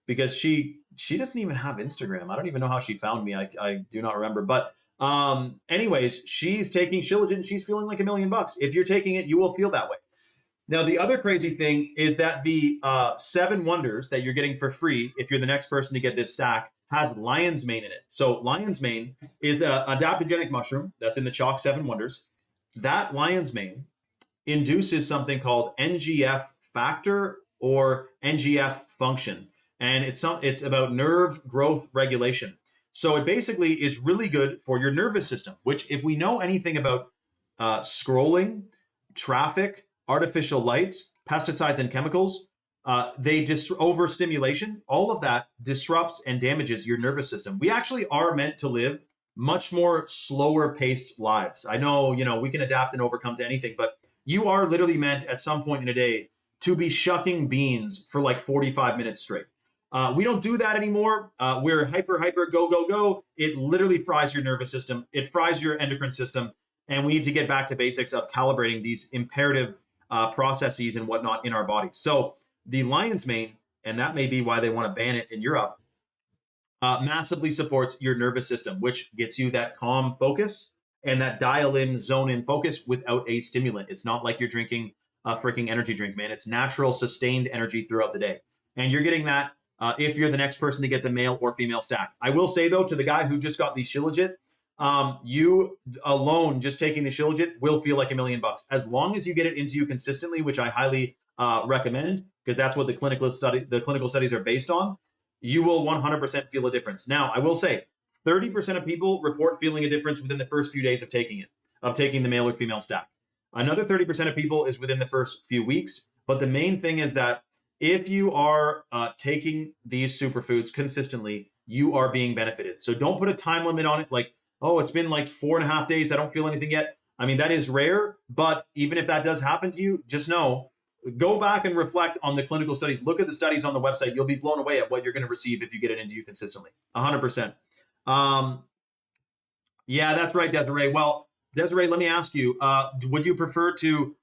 because she doesn't even have Instagram. I don't even know how she found me. I do not remember. But anyways, she's taking Shilajit and she's feeling like $1 million. If you're taking it, you will feel that way. Now, the other crazy thing is that the 7 Wonders that you're getting for free, if you're the next person to get this stack, has lion's mane in it. So lion's mane is an adaptogenic mushroom that's in the Chalk 7 Wonders. That lion's mane induces something called NGF factor or NGF function. And it's about nerve growth regulation. So it basically is really good for your nervous system, which if we know anything about scrolling, traffic, artificial lights, pesticides, and chemicals, overstimulation, all of that disrupts and damages your nervous system. We actually are meant to live much more slower paced lives. I know, we can adapt and overcome to anything, but you are literally meant at some point in a day to be shucking beans for like 45 minutes straight. We don't do that anymore. We're hyper, go, go, go. It literally fries your nervous system. It fries your endocrine system. And we need to get back to basics of calibrating these imperative processes and whatnot in our body. So the lion's mane, and that may be why they want to ban it in Europe, massively supports your nervous system, which gets you that calm focus and that dial in, zone in focus without a stimulant. It's not like you're drinking a freaking energy drink, man. It's natural, sustained energy throughout the day. And you're getting that if you're the next person to get the male or female stack. I will say, though, to the guy who just got the Shilajit, you alone just taking the Shilajit will feel like $1 million as long as you get it into you consistently, which I highly recommend because that's what the clinical studies are based on. You will 100% feel a difference. Now, I will say 30% of people report feeling a difference within the first few days of taking the male or female stack. Another 30% of people is within the first few weeks. But the main thing is that if you are taking these superfoods consistently, you are being benefited. So don't put a time limit on it. Like, oh, it's been like 4.5 days. I don't feel anything yet. I mean, that is rare. But even if that does happen to you, just know, go back and reflect on the clinical studies. Look at the studies on the website. You'll be blown away at what you're going to receive if you get it into you consistently. 100%. Yeah, that's right, Desiree. Well, Desiree, let me ask you, would you prefer to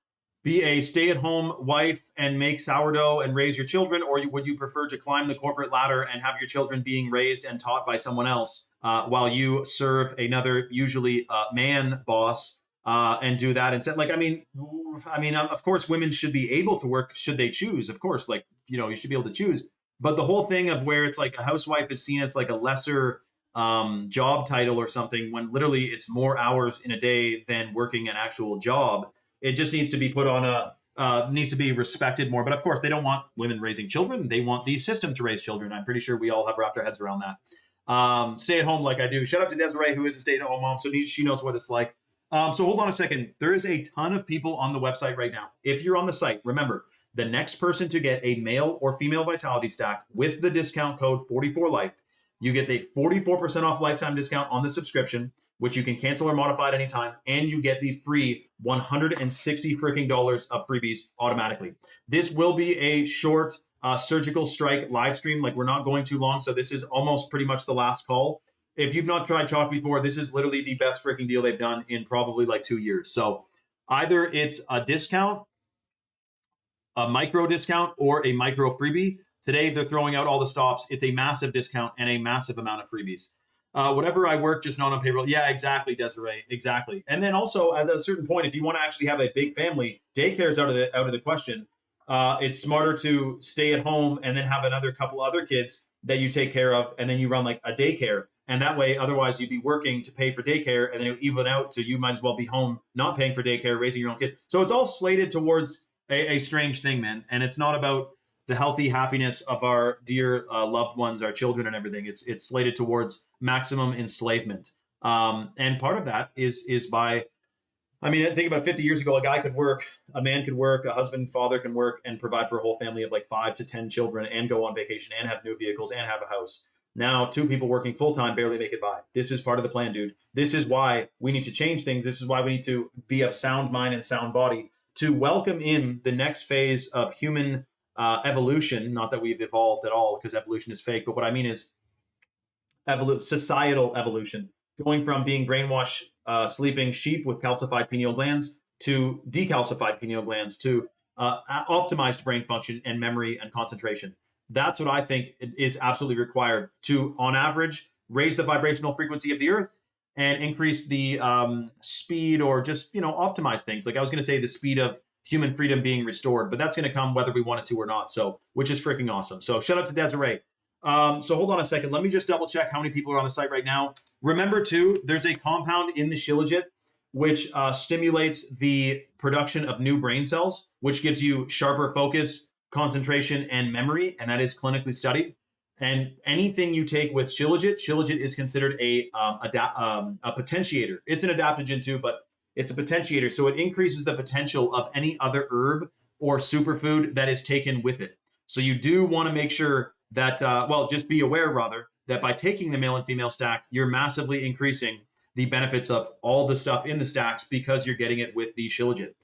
be a stay-at-home wife and make sourdough and raise your children, or would you prefer to climb the corporate ladder and have your children being raised and taught by someone else while you serve another, usually man boss, and do that instead. Like, of course, women should be able to work should they choose. Of course, like, you should be able to choose. But the whole thing of where it's like a housewife is seen as like a lesser job title or something, when literally it's more hours in a day than working an actual job. It just needs to be put on needs to be respected more. But of course, they don't want women raising children. They want the system to raise children. I'm pretty sure we all have wrapped our heads around that. Stay at home like I do. Shout out to Desiree, who is a stay-at-home mom, so she knows what it's like. So hold on a second. There is a ton of people on the website right now. If you're on the site, remember, the next person to get a male or female vitality stack with the discount code 44life, you get the 44% off lifetime discount on the subscription, which you can cancel or modify at any time, and you get the free $160 freaking dollars of freebies automatically. This will be a short surgical strike live stream. Like, we're not going too long, so this is almost pretty much the last call. If you've not tried Chalk before, this is literally the best freaking deal they've done in probably like 2 years. So either it's a discount, a micro discount, or a micro freebie. Today, they're throwing out all the stops. It's a massive discount and a massive amount of freebies. Whatever I work, just not on payroll. Yeah, exactly, Desiree. Exactly. And then also at a certain point, if you want to actually have a big family, daycare is out of the question. It's smarter to stay at home and then have another couple other kids that you take care of, and then you run like a daycare. And that way, otherwise, you'd be working to pay for daycare, and then it would even out to you might as well be home, not paying for daycare, raising your own kids. So it's all slated towards a strange thing, man. And it's not about the healthy happiness of our dear loved ones, our children, and everything. It's slated towards maximum enslavement. And part of that is by, think about 50 years ago, a man could work, a husband, father can work and provide for a whole family of like 5 to 10 children and go on vacation and have new vehicles and have a house. Now, 2 people working full-time barely make it by. This is part of the plan, dude. This is why we need to change things. This is why we need to be of sound mind and sound body to welcome in the next phase of human evolution. Not that we've evolved at all, because evolution is fake. But what I mean is societal evolution, going from being brainwashed sleeping sheep with calcified pineal glands to decalcified pineal glands to optimized brain function and memory and concentration. That's what I think is absolutely required to, on average, raise the vibrational frequency of the earth and increase the speed, or just, optimize things. Like I was going to say the speed of human freedom being restored, but that's going to come whether we want it to or not. So, which is freaking awesome. So shout out to Desiree. So hold on a second. Let me just double check how many people are on the site right now. Remember too, there's a compound in the shilajit which stimulates the production of new brain cells, which gives you sharper focus, concentration, and memory, and that is clinically studied. And anything you take with shilajit is considered a potentiator. It's an adaptogen too, but it's a potentiator. So it increases the potential of any other herb or superfood that is taken with it. So you do want to make sure that, just be aware rather, that by taking the male and female stack, you're massively increasing the benefits of all the stuff in the stacks because you're getting it with the shilajit.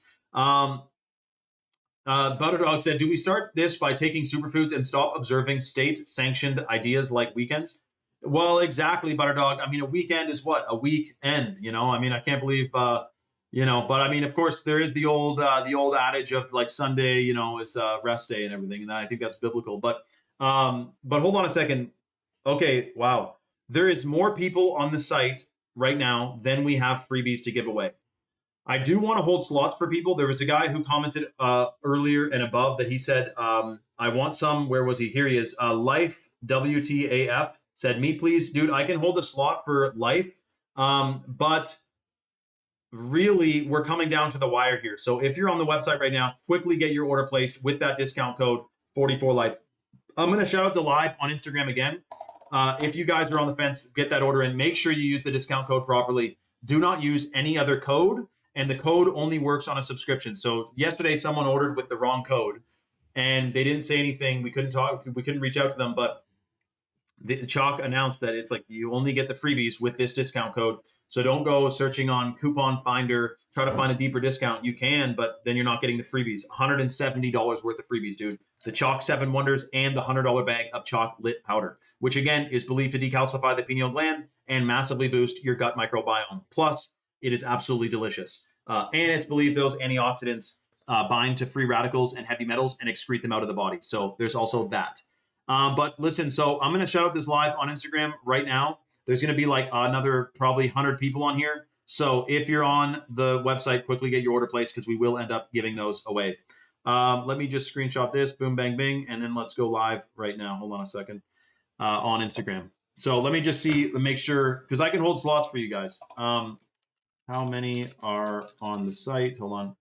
Butterdog said, do we start this by taking superfoods and stop observing state-sanctioned ideas like weekends? Well, exactly, Butterdog. A weekend is what? A weekend, I can't believe, but of course, there is the old adage of like Sunday, is rest day and everything, and I think that's biblical. But hold on a second. Okay, wow. There is more people on the site right now than we have freebies to give away. I do want to hold slots for people. There was a guy who commented earlier and above that he said, I want some. Where was he? Here he is. Life WTAF said, me please. Dude, I can hold a slot for life. But really, we're coming down to the wire here. So if you're on the website right now, quickly get your order placed with that discount code 44life. I'm going to shout out the live on Instagram again. If you guys are on the fence, get that order in. Make sure you use the discount code properly. Do not use any other code. And the code only works on a subscription. So yesterday, someone ordered with the wrong code, and they didn't say anything. We couldn't reach out to them, but the Chalk announced that it's like you only get the freebies with this discount code. So don't go searching on Coupon Finder, try to find a deeper discount. You can, but then you're not getting the freebies. $170 worth of freebies, dude. The Chalk 7 Wonders and the $100 bag of Chalk Lit Powder, which again is believed to decalcify the pineal gland and massively boost your gut microbiome. Plus, it is absolutely delicious. And it's believed those antioxidants bind to free radicals and heavy metals and excrete them out of the body. So there's also that. But listen, so I'm going to shout out this live on Instagram right now. There's going to be like another probably 100 people on here. So if you're on the website, quickly get your order placed because we will end up giving those away. Let me just screenshot this, boom, bang, bing, and then let's go live right now. Hold on a second, on Instagram. So let me just see, make sure, because I can hold slots for you guys. How many are on the site? Hold on.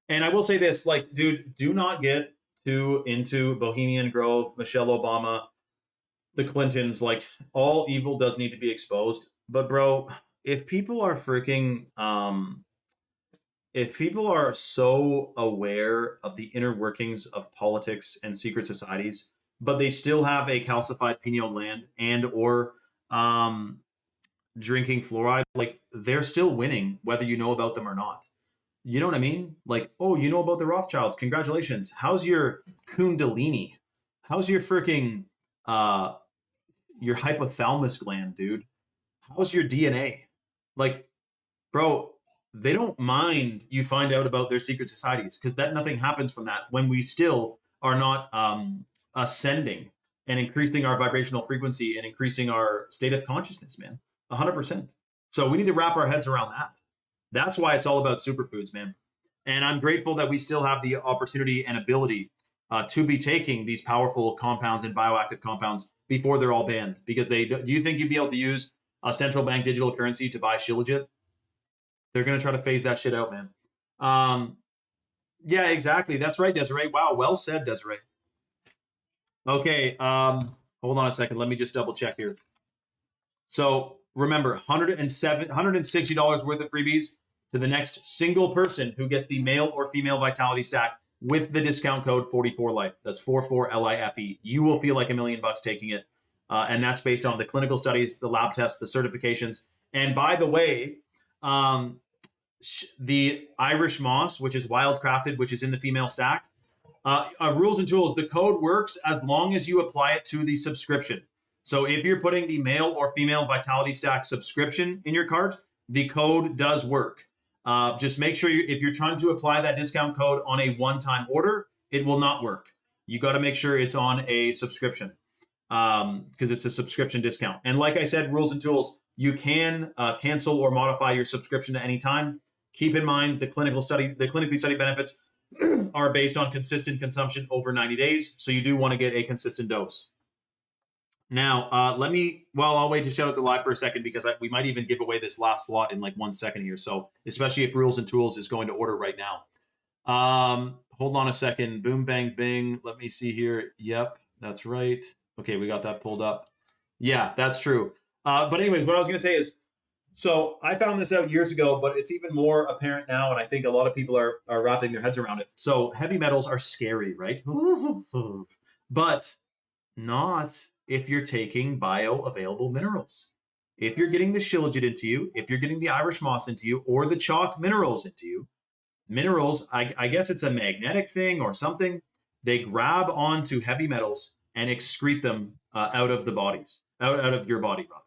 And I will say this, like, dude, do not get too into Bohemian Grove, Michelle Obama, the Clintons. Like, all evil does need to be exposed. But bro, if people are freaking if people are so aware of the inner workings of politics and secret societies, but they still have a calcified pineal gland and or um, drinking fluoride, like they're still winning whether you know about them or not. You know what I mean? Like, oh, you know about the Rothschilds? Congratulations. How's your Kundalini? How's your freaking your hypothalamus gland, dude? How's your DNA? Like, bro, they don't mind you find out about their secret societies because that nothing happens from that when we still are not ascending and increasing our vibrational frequency and increasing our state of consciousness, man. 100%. So we need to wrap our heads around that. That's why it's all about superfoods, man. And I'm grateful that we still have the opportunity and ability to be taking these powerful compounds and bioactive compounds before they're all banned. Because do you think you'd be able to use a central bank digital currency to buy Shilajit? They're going to try to phase that shit out, man. Yeah, exactly. That's right, Desiree. Wow, well said, Desiree. Okay, hold on a second. Let me just double check here. So remember, $160 worth of freebies to the next single person who gets the male or female vitality stack with the discount code 44life. That's 44LIFE. You will feel like $1 million taking it. And that's based on the clinical studies, the lab tests, the certifications. And by the way, the Irish moss, which is wild crafted, which is in the female stack, rules and tools, the code works as long as you apply it to the subscription. So if you're putting the male or female vitality stack subscription in your cart, the code does work. Just make sure if you're trying to apply that discount code on a one-time order, it will not work. You got to make sure it's on a subscription because it's a subscription discount. And like I said, rules and tools, you can cancel or modify your subscription at any time. Keep in mind the clinically studied benefits are based on consistent consumption over 90 days. So you do want to get a consistent dose. Now, I'll wait to shout out the live for a second because we might even give away this last slot in like 1 second here. So especially if Rules and Tools is going to order right now. Hold on a second. Boom, bang, bing. Let me see here. Yep, that's right. Okay, we got that pulled up. Yeah, that's true. But anyways, what I was going to say is, so I found this out years ago, but it's even more apparent now, and I think a lot of people are wrapping their heads around it. So heavy metals are scary, right? But not if you're taking bioavailable minerals. If you're getting the Shilajit into you, if you're getting the Irish moss into you, or the chalk minerals into you, minerals, I guess it's a magnetic thing or something, they grab onto heavy metals and excrete them out of the bodies, out of your body, rather.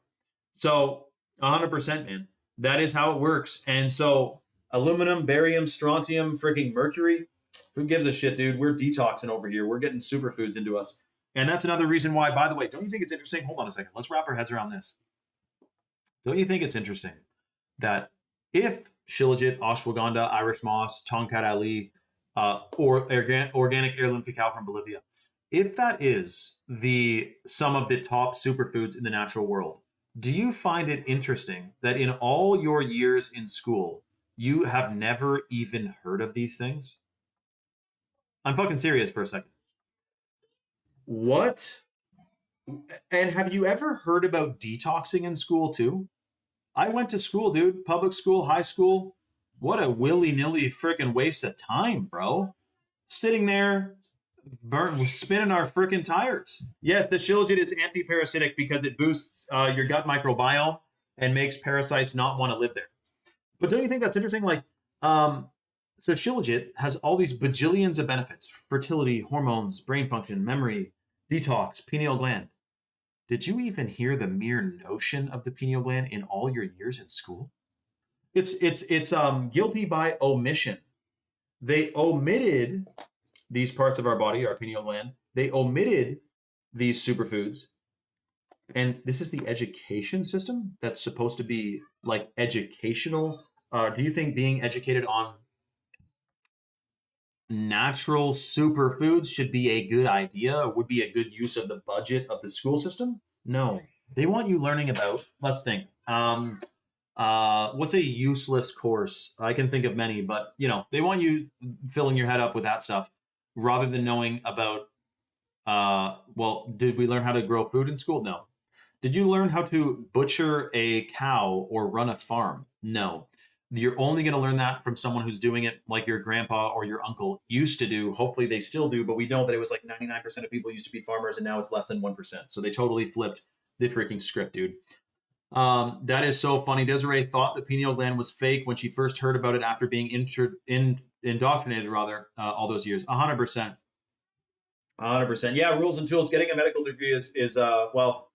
So 100%, man. That is how it works. And so aluminum, barium, strontium, freaking mercury, who gives a shit, dude? We're detoxing over here. We're getting superfoods into us. And that's another reason why, by the way, don't you think it's interesting? Hold on a second. Let's wrap our heads around this. Don't you think it's interesting that if Shilajit, ashwagandha, Irish moss, Tongkat Ali, or organic heirloom cacao from Bolivia, if that is some of the top superfoods in the natural world, do you find it interesting that in all your years in school, you have never even heard of these things? I'm fucking serious for a second. What? And have you ever heard about detoxing in school too? I went to school, dude. Public school, high school. What a willy-nilly freaking waste of time, bro. Sitting there, spinning our freaking tires. Yes, the Shilajit is anti-parasitic because it boosts your gut microbiome and makes parasites not want to live there. But don't you think that's interesting? Like, so Shilajit has all these bajillions of benefits: fertility, hormones, brain function, memory, detox, pineal gland. Did you even hear the mere notion of the pineal gland in all your years in school? It's guilty by omission. They omitted these parts of our body, our pineal gland. They omitted these superfoods And this is the education system that's supposed to be like educational. Do you think being educated on natural superfoods should be a good idea or would be a good use of the budget of the school system? No. They want you learning about, let's think, what's a useless course? I can think of many, but they want you filling your head up with that stuff rather than knowing about, well, did we learn how to grow food in school? No. Did you learn how to butcher a cow or run a farm? No. You're only going to learn that from someone who's doing it like your grandpa or your uncle used to do. Hopefully they still do, but we know that it was like 99% of people used to be farmers and now it's less than 1%. So they totally flipped the freaking script, dude. That is so funny. Desiree thought the pineal gland was fake when she first heard about it after being indoctrinated, rather, all those years. 100%. 100%. Yeah, rules and tools. Getting a medical degree is well,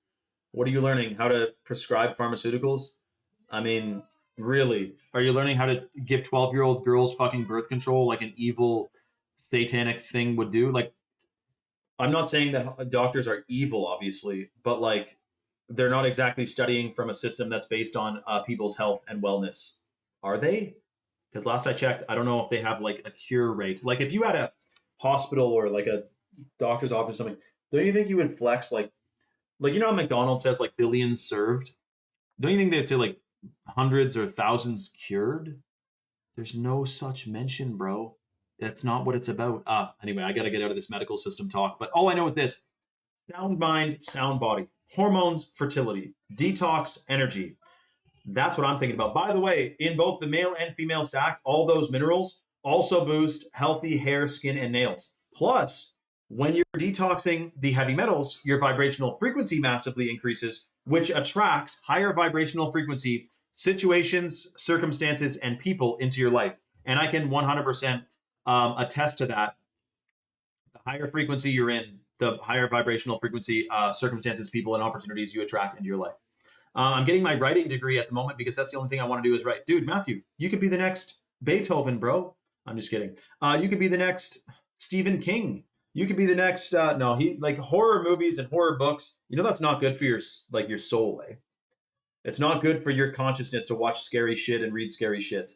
what are you learning? How to prescribe pharmaceuticals? I mean, really? Are you learning how to give 12-year-old girls fucking birth control like an evil satanic thing would do? Like, I'm not saying that doctors are evil, obviously, but like, they're not exactly studying from a system that's based on people's health and wellness. Are they? Because last I checked, I don't know if they have like a cure rate. Like, if you had a hospital or like a doctor's office or something, don't you think you would flex like how McDonald's says like billions served? Don't you think they'd say like hundreds or thousands cured? There's no such mention, bro. That's not what it's about. Anyway, I got to get out of this medical system talk. But all I know is this: sound mind, sound body, hormones, fertility, detox, energy. That's what I'm thinking about. By the way, in both the male and female stack, all those minerals also boost healthy hair, skin, and nails. Plus, when you're detoxing the heavy metals, your vibrational frequency massively increases, which attracts higher vibrational frequency situations, circumstances, and people into your life. And I can 100% attest to that. The higher frequency you're in, the higher vibrational frequency circumstances, people, and opportunities you attract into your life. I'm getting my writing degree at the moment because that's the only thing I want to do is write. Dude, Matthew, you could be the next Beethoven, bro. I'm just kidding. You could be the next Stephen King. You could be the next. No, he like horror movies and horror books. That's not good for your soul. It's not good for your consciousness to watch scary shit and read scary shit.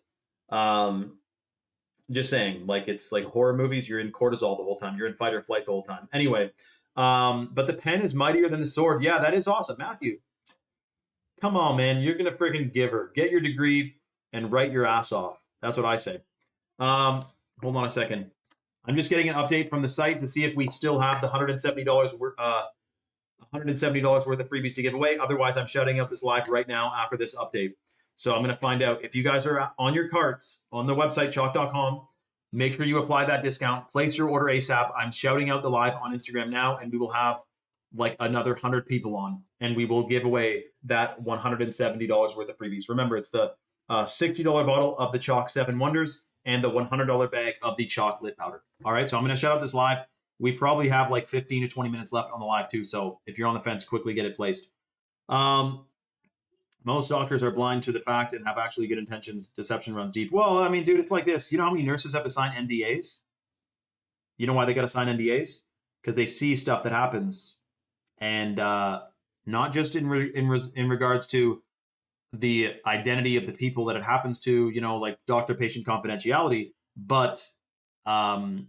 Just saying, like it's like horror movies. You're in cortisol the whole time. You're in fight or flight the whole time. Anyway, but the pen is mightier than the sword. Yeah, that is awesome, Matthew. Come on, man. You're going to freaking give her. Get your degree and write your ass off. That's what I say. Hold on a second. I'm just getting an update from the site to see if we still have the $170 worth of freebies to give away. Otherwise, I'm shouting out this live right now after this update. So I'm going to find out if you guys are on your carts on the website, chalk.com. Make sure you apply that discount. Place your order ASAP. I'm shouting out the live on Instagram now, and we will have like another 100 people on, and we will give away that $170 worth of freebies. Remember, it's the $60 bottle of the Chalk 7 Wonders and the $100 bag of the Chalk Lit Powder. All right, so I'm going to shout out this live. We probably have like 15 to 20 minutes left on the live too, so if you're on the fence, quickly get it placed. Most doctors are blind to the fact and have actually good intentions. Deception runs deep. Well, I mean, dude, it's like this. You know how many nurses have to sign NDAs? You know why they got to sign NDAs? Because they see stuff that happens. And not just in regards to the identity of the people that it happens to, like doctor-patient confidentiality, but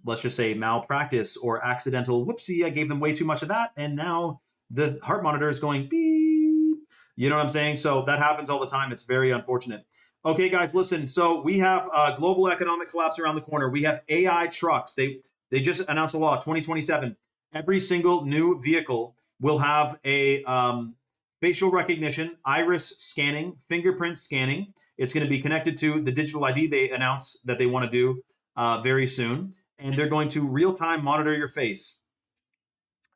let's just say malpractice or accidental, whoopsie, I gave them way too much of that, and now the heart monitor is going beep. You know what I'm saying? So that happens all the time. It's very unfortunate. Okay, guys, listen. So we have global economic collapse around the corner. We have AI trucks. They just announced a law, 2027. Every single new vehicle will have a facial recognition, iris scanning, fingerprint scanning. It's going to be connected to the digital ID they announced that they want to do very soon. And they're going to real-time monitor your face.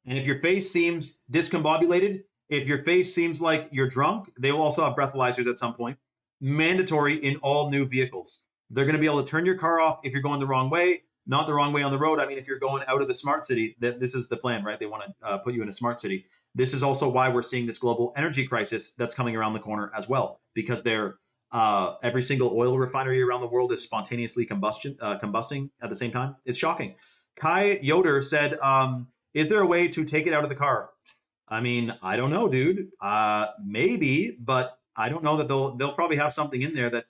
And if your face seems discombobulated, if your face seems like you're drunk, they will also have breathalyzers at some point. Mandatory in all new vehicles. They're going to be able to turn your car off if you're going the wrong way. Not the wrong way on the road. I mean, if you're going out of the smart city, this is the plan, right? They want to put you in a smart city. This is also why we're seeing this global energy crisis that's coming around the corner as well, because every single oil refinery around the world is spontaneously combusting at the same time. It's shocking. Kai Yoder said, is there a way to take it out of the car? I mean, I don't know, dude. Maybe, but I don't know that they'll probably have something in there that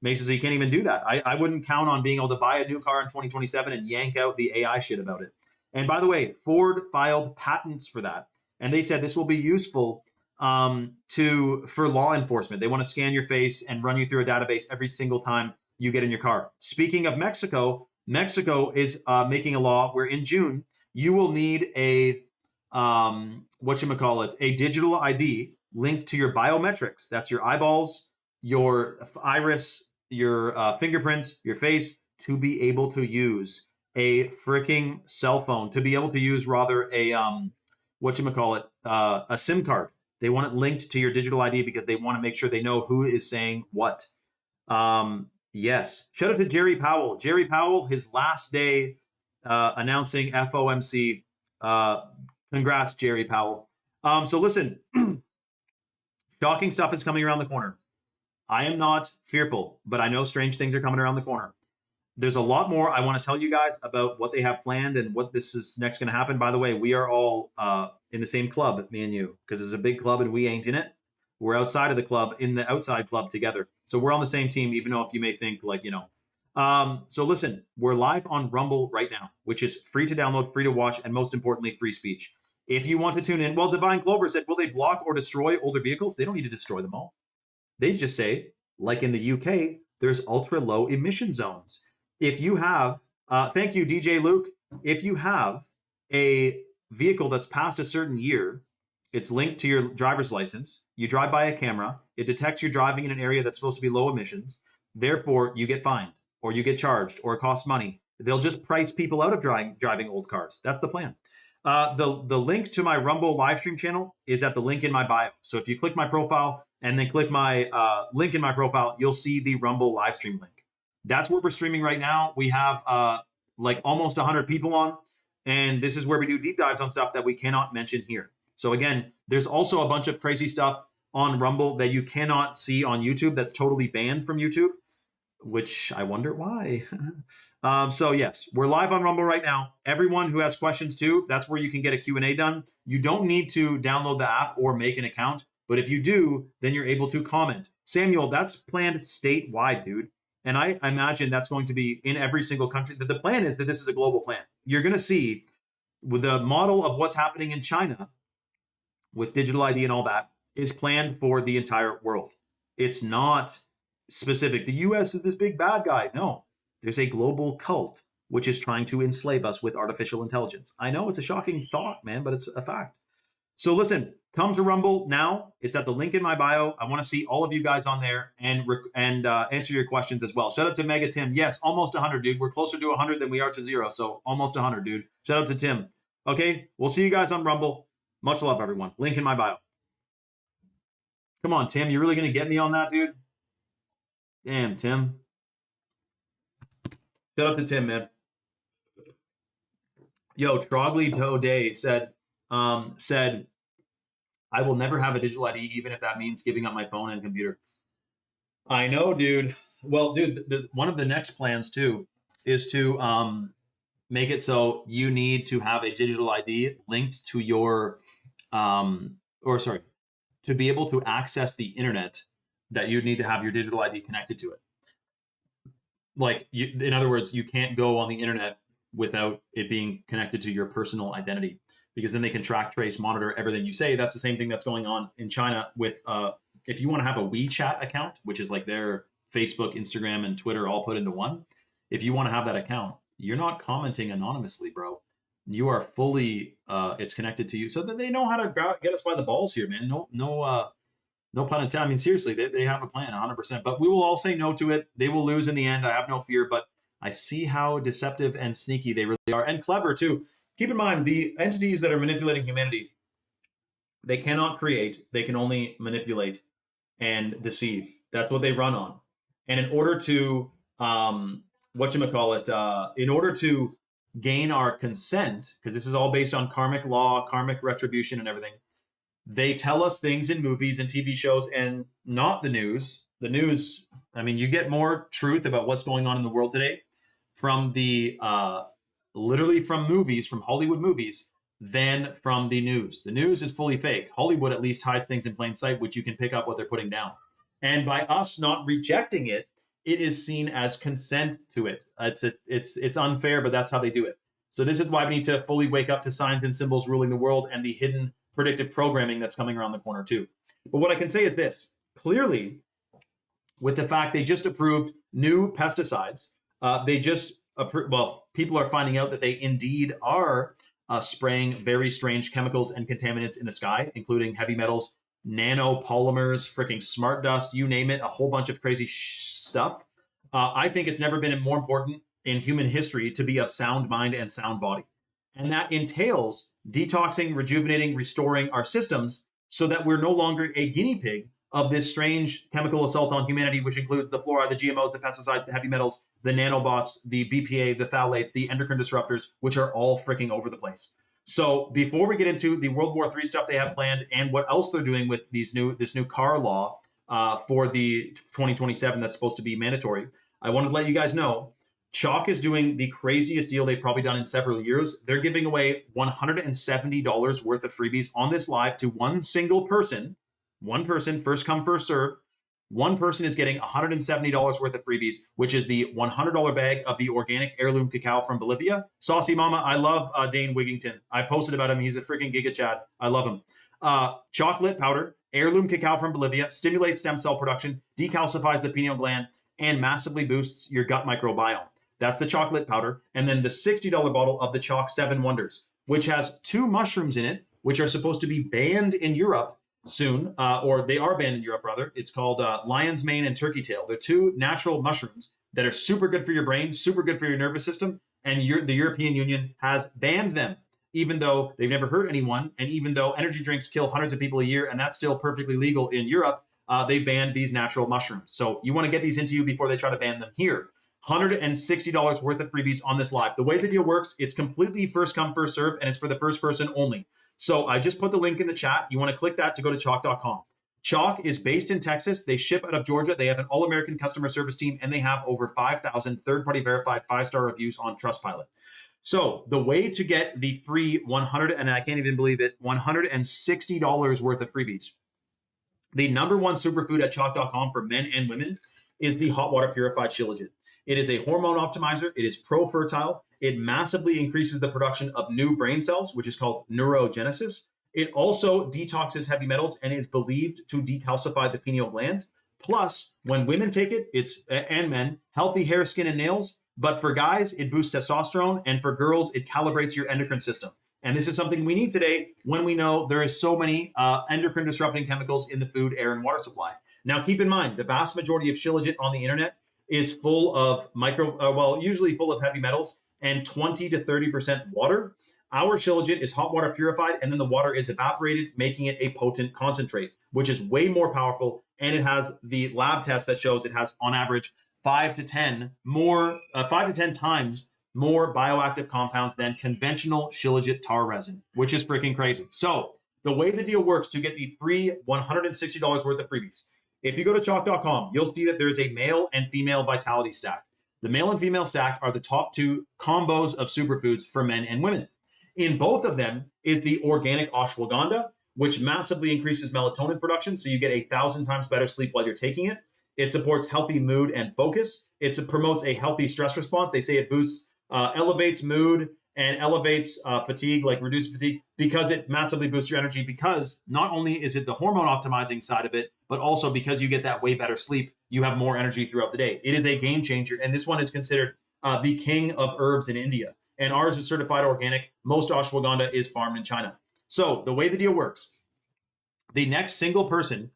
makes it so you can't even do that. I wouldn't count on being able to buy a new car in 2027 and yank out the AI shit about it. And by the way, Ford filed patents for that, and they said this will be useful for law enforcement. They want to scan your face and run you through a database every single time you get in your car. Speaking of Mexico, Mexico is making a law where in June you will need a a digital ID linked to your biometrics. That's your eyeballs, your iris, your fingerprints, your face, to be able to use a freaking cell phone, to be able to use rather a SIM card. They want it linked to your digital ID because they want to make sure they know who is saying what. Yes. Shout out to Jerry Powell. Jerry Powell, his last day announcing FOMC. Congrats, Jerry Powell. So listen, shocking stuff is coming around the corner. I am not fearful, but I know strange things are coming around the corner. There's a lot more I want to tell you guys about what they have planned and what this is next going to happen. By the way, we are all in the same club, me and you, because it's a big club and we ain't in it. We're outside of the club, in the outside club together. So we're on the same team, even though if you may think so listen, we're live on Rumble right now, which is free to download, free to watch, and most importantly, free speech. If you want to tune in, well, Divine Clover said, will they block or destroy older vehicles? They don't need to destroy them all. They just say, like in the UK, there's ultra low emission zones. If you have, thank you, DJ Luke. If you have a vehicle that's past a certain year, it's linked to your driver's license. You drive by a camera. It detects you're driving in an area that's supposed to be low emissions. Therefore, you get fined or you get charged or it costs money. They'll just price people out of driving old cars. That's the plan. The link to my Rumble live stream channel is at the link in my bio. So if you click my profile and then click my link in my profile, you'll see the Rumble live stream link. That's where we're streaming right now. We have like almost 100 people on, and this is where we do deep dives on stuff that we cannot mention here. So again, there's also a bunch of crazy stuff on Rumble that you cannot see on YouTube that's totally banned from YouTube, which I wonder why. So yes, we're live on Rumble right now. Everyone who has questions too, that's where you can get a Q&A done. You don't need to download the app or make an account, but if you do, then you're able to comment. Samuel, that's planned statewide, dude. And I imagine that's going to be in every single country. The plan is that this is a global plan. You're going to see with the model of what's happening in China with digital ID and all that is planned for the entire world. It's not specific. The US is this big bad guy. No, there's a global cult which is trying to enslave us with artificial intelligence. I know it's a shocking thought, man, but it's a fact. So listen, come to Rumble now. It's at the link in my bio. I want to see all of you guys on there and answer your questions as well. Shout out to Mega Tim. Yes, almost 100, dude. We're closer to 100 than we are to 0. So almost 100, dude. Shout out to Tim. Okay, we'll see you guys on Rumble. Much love, everyone. Link in my bio. Come on, Tim. You really going to get me on that, dude? Damn, Tim. Shout out to Tim, man. Yo, Trogley Today said, I will never have a digital ID, even if that means giving up my phone and computer. I know, dude. Well, dude, one of the next plans too is to make it so you need to have a digital ID linked to your, to be able to access the internet, that you'd need to have your digital ID connected to it. Like, in other words, you can't go on the internet without it being connected to your personal identity, because then they can track, trace, monitor everything you say. That's the same thing that's going on in China with, if you want to have a WeChat account, which is like their Facebook, Instagram, and Twitter all put into one. If you want to have that account, you're not commenting anonymously, bro. You are fully, it's connected to you, so that they know how to get us by the balls here, man. No pun intended. I mean, seriously, they have a plan 100%, but we will all say no to it. They will lose in the end. I have no fear, but I see how deceptive and sneaky they really are, and clever too. Keep in mind, the entities that are manipulating humanity, they cannot create, they can only manipulate and deceive. That's what they run on. And in order to, in order to gain our consent, because this is all based on karmic law, karmic retribution and everything, they tell us things in movies and TV shows and not the news. The news, I mean, you get more truth about what's going on in the world today from the, literally from movies, from Hollywood movies, than from the news. The news is fully fake. Hollywood at least hides things in plain sight, which you can pick up what they're putting down. And by us not rejecting it, it is seen as consent to it. It's unfair, but that's how they do it. So this is why we need to fully wake up to signs and symbols ruling the world and the hidden predictive programming that's coming around the corner too. But what I can say is this: clearly, with the fact they just approved new pesticides, people are finding out that they indeed are spraying very strange chemicals and contaminants in the sky, including heavy metals, nanopolymers, freaking smart dust, you name it, a whole bunch of crazy stuff. I think it's never been more important in human history to be of sound mind and sound body. And that entails detoxing, rejuvenating, restoring our systems so that we're no longer a guinea pig of this strange chemical assault on humanity, which includes the fluoride, the GMOs, the pesticides, the heavy metals, the nanobots, the BPA, the phthalates, the endocrine disruptors, which are all freaking over the place. So before we get into the World War III stuff they have planned and what else they're doing with this new car law for the 2027 that's supposed to be mandatory, I wanted to let you guys know Chalk is doing the craziest deal they've probably done in several years. They're giving away $170 worth of freebies on this live to one single person. One person, first come, first serve. One person is getting $170 worth of freebies, which is the $100 bag of the organic heirloom cacao from Bolivia. Saucy Mama, I love Dane Wigington. I posted about him. He's a freaking Giga Chad. I love him. Chocolate powder, heirloom cacao from Bolivia, stimulates stem cell production, decalcifies the pineal gland, and massively boosts your gut microbiome. That's the chocolate powder. And then the $60 bottle of the Chalk 7 Wonders, which has 2 mushrooms in it, which are supposed to be banned in Europe soon, or they are banned in Europe, rather. It's called lion's mane and turkey tail. They're 2 natural mushrooms that are super good for your brain, super good for your nervous system, and the European Union has banned them, even though they've never hurt anyone, and even though energy drinks kill hundreds of people a year, and that's still perfectly legal in Europe, they banned these natural mushrooms. So you want to get these into you before they try to ban them here. $160 worth of freebies on this live. The way the deal works, it's completely first come, first serve, and it's for the first person only. So I just put the link in the chat. You want to click that to go to chalk.com. Chalk is based in Texas. They ship out of Georgia. They have an all-American customer service team, and they have over 5,000 third-party verified 5-star reviews on Trustpilot. So the way to get the free and I can't even believe it, $160 worth of freebies. The number one superfood at chalk.com for men and women is the hot water purified Shilajit. It is a hormone optimizer. It is pro-fertile. It massively increases the production of new brain cells, which is called neurogenesis. It also detoxes heavy metals and is believed to decalcify the pineal gland. Plus, when women take it, and men, healthy hair, skin, and nails. But for guys, it boosts testosterone. And for girls, it calibrates your endocrine system. And this is something we need today when we know there is so many endocrine disrupting chemicals in the food, air, and water supply. Now, keep in mind, the vast majority of Shilajit on the internet is full of usually full of heavy metals and 20 to 30% water. Our Shilajit is hot water purified, and then the water is evaporated, making it a potent concentrate, which is way more powerful. And it has the lab test that shows it has, on average, 5 to 10 times more bioactive compounds than conventional Shilajit tar resin, which is freaking crazy. So the way the deal works to get the free $160 worth of freebies, if you go to chalk.com, you'll see that there's a male and female vitality stack. The male and female stack are the top 2 combos of superfoods for men and women. In both of them is the organic ashwagandha, which massively increases melatonin production, so you get 1,000 times better sleep while you're taking it. It supports healthy mood and focus. It promotes a healthy stress response. They say it boosts, elevates mood and elevates fatigue, like reduced fatigue, because it massively boosts your energy, because not only is it the hormone optimizing side of it, but also because you get that way better sleep, you have more energy throughout the day. It is a game changer, and this one is considered the king of herbs in India. And ours is certified organic. Most ashwagandha is farmed in China. So the way the deal works, the next single person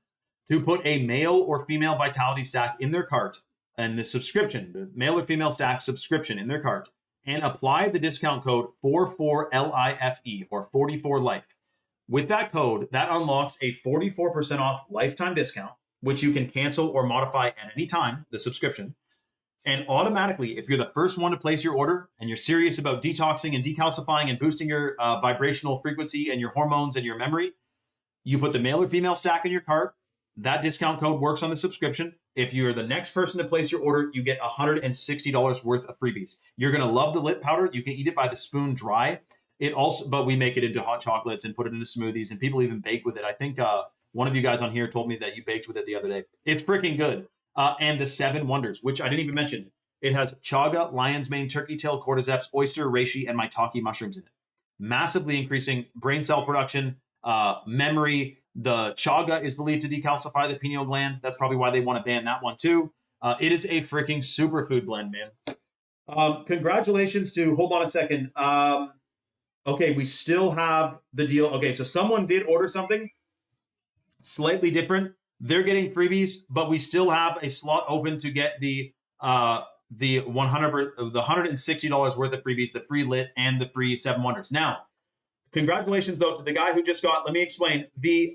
to put a male or female vitality stack in their cart, and the subscription, the male or female stack subscription in their cart, and apply the discount code 44LIFE or 44life. With that code, that unlocks a 44% off lifetime discount, which you can cancel or modify at any time, the subscription. And automatically, if you're the first one to place your order and you're serious about detoxing and decalcifying and boosting your vibrational frequency and your hormones and your memory, you put the male or female stack in your cart. That discount code works on the subscription. If you're the next person to place your order, you get $160 worth of freebies. You're going to love the lip powder. You can eat it by the spoon dry. It also, but we make it into hot chocolates and put it into smoothies, and people even bake with it. I think one of you guys on here told me that you baked with it the other day. It's freaking good. And the 7 Wonders, which I didn't even mention. It has chaga, lion's mane, turkey tail, cordyceps, oyster, reishi, and maitake mushrooms in it. Massively increasing brain cell production, memory. The chaga is believed to decalcify the pineal gland. That's probably why they want to ban that one too. It is a freaking superfood blend, man. Congratulations to, hold on a second. Okay, we still have the deal. Okay, so someone did order something slightly different. They're getting freebies, but we still have a slot open to get the $160 worth of freebies, the free lit and the free 7 Wonders. Now, congratulations though to the guy who just got, let me explain. The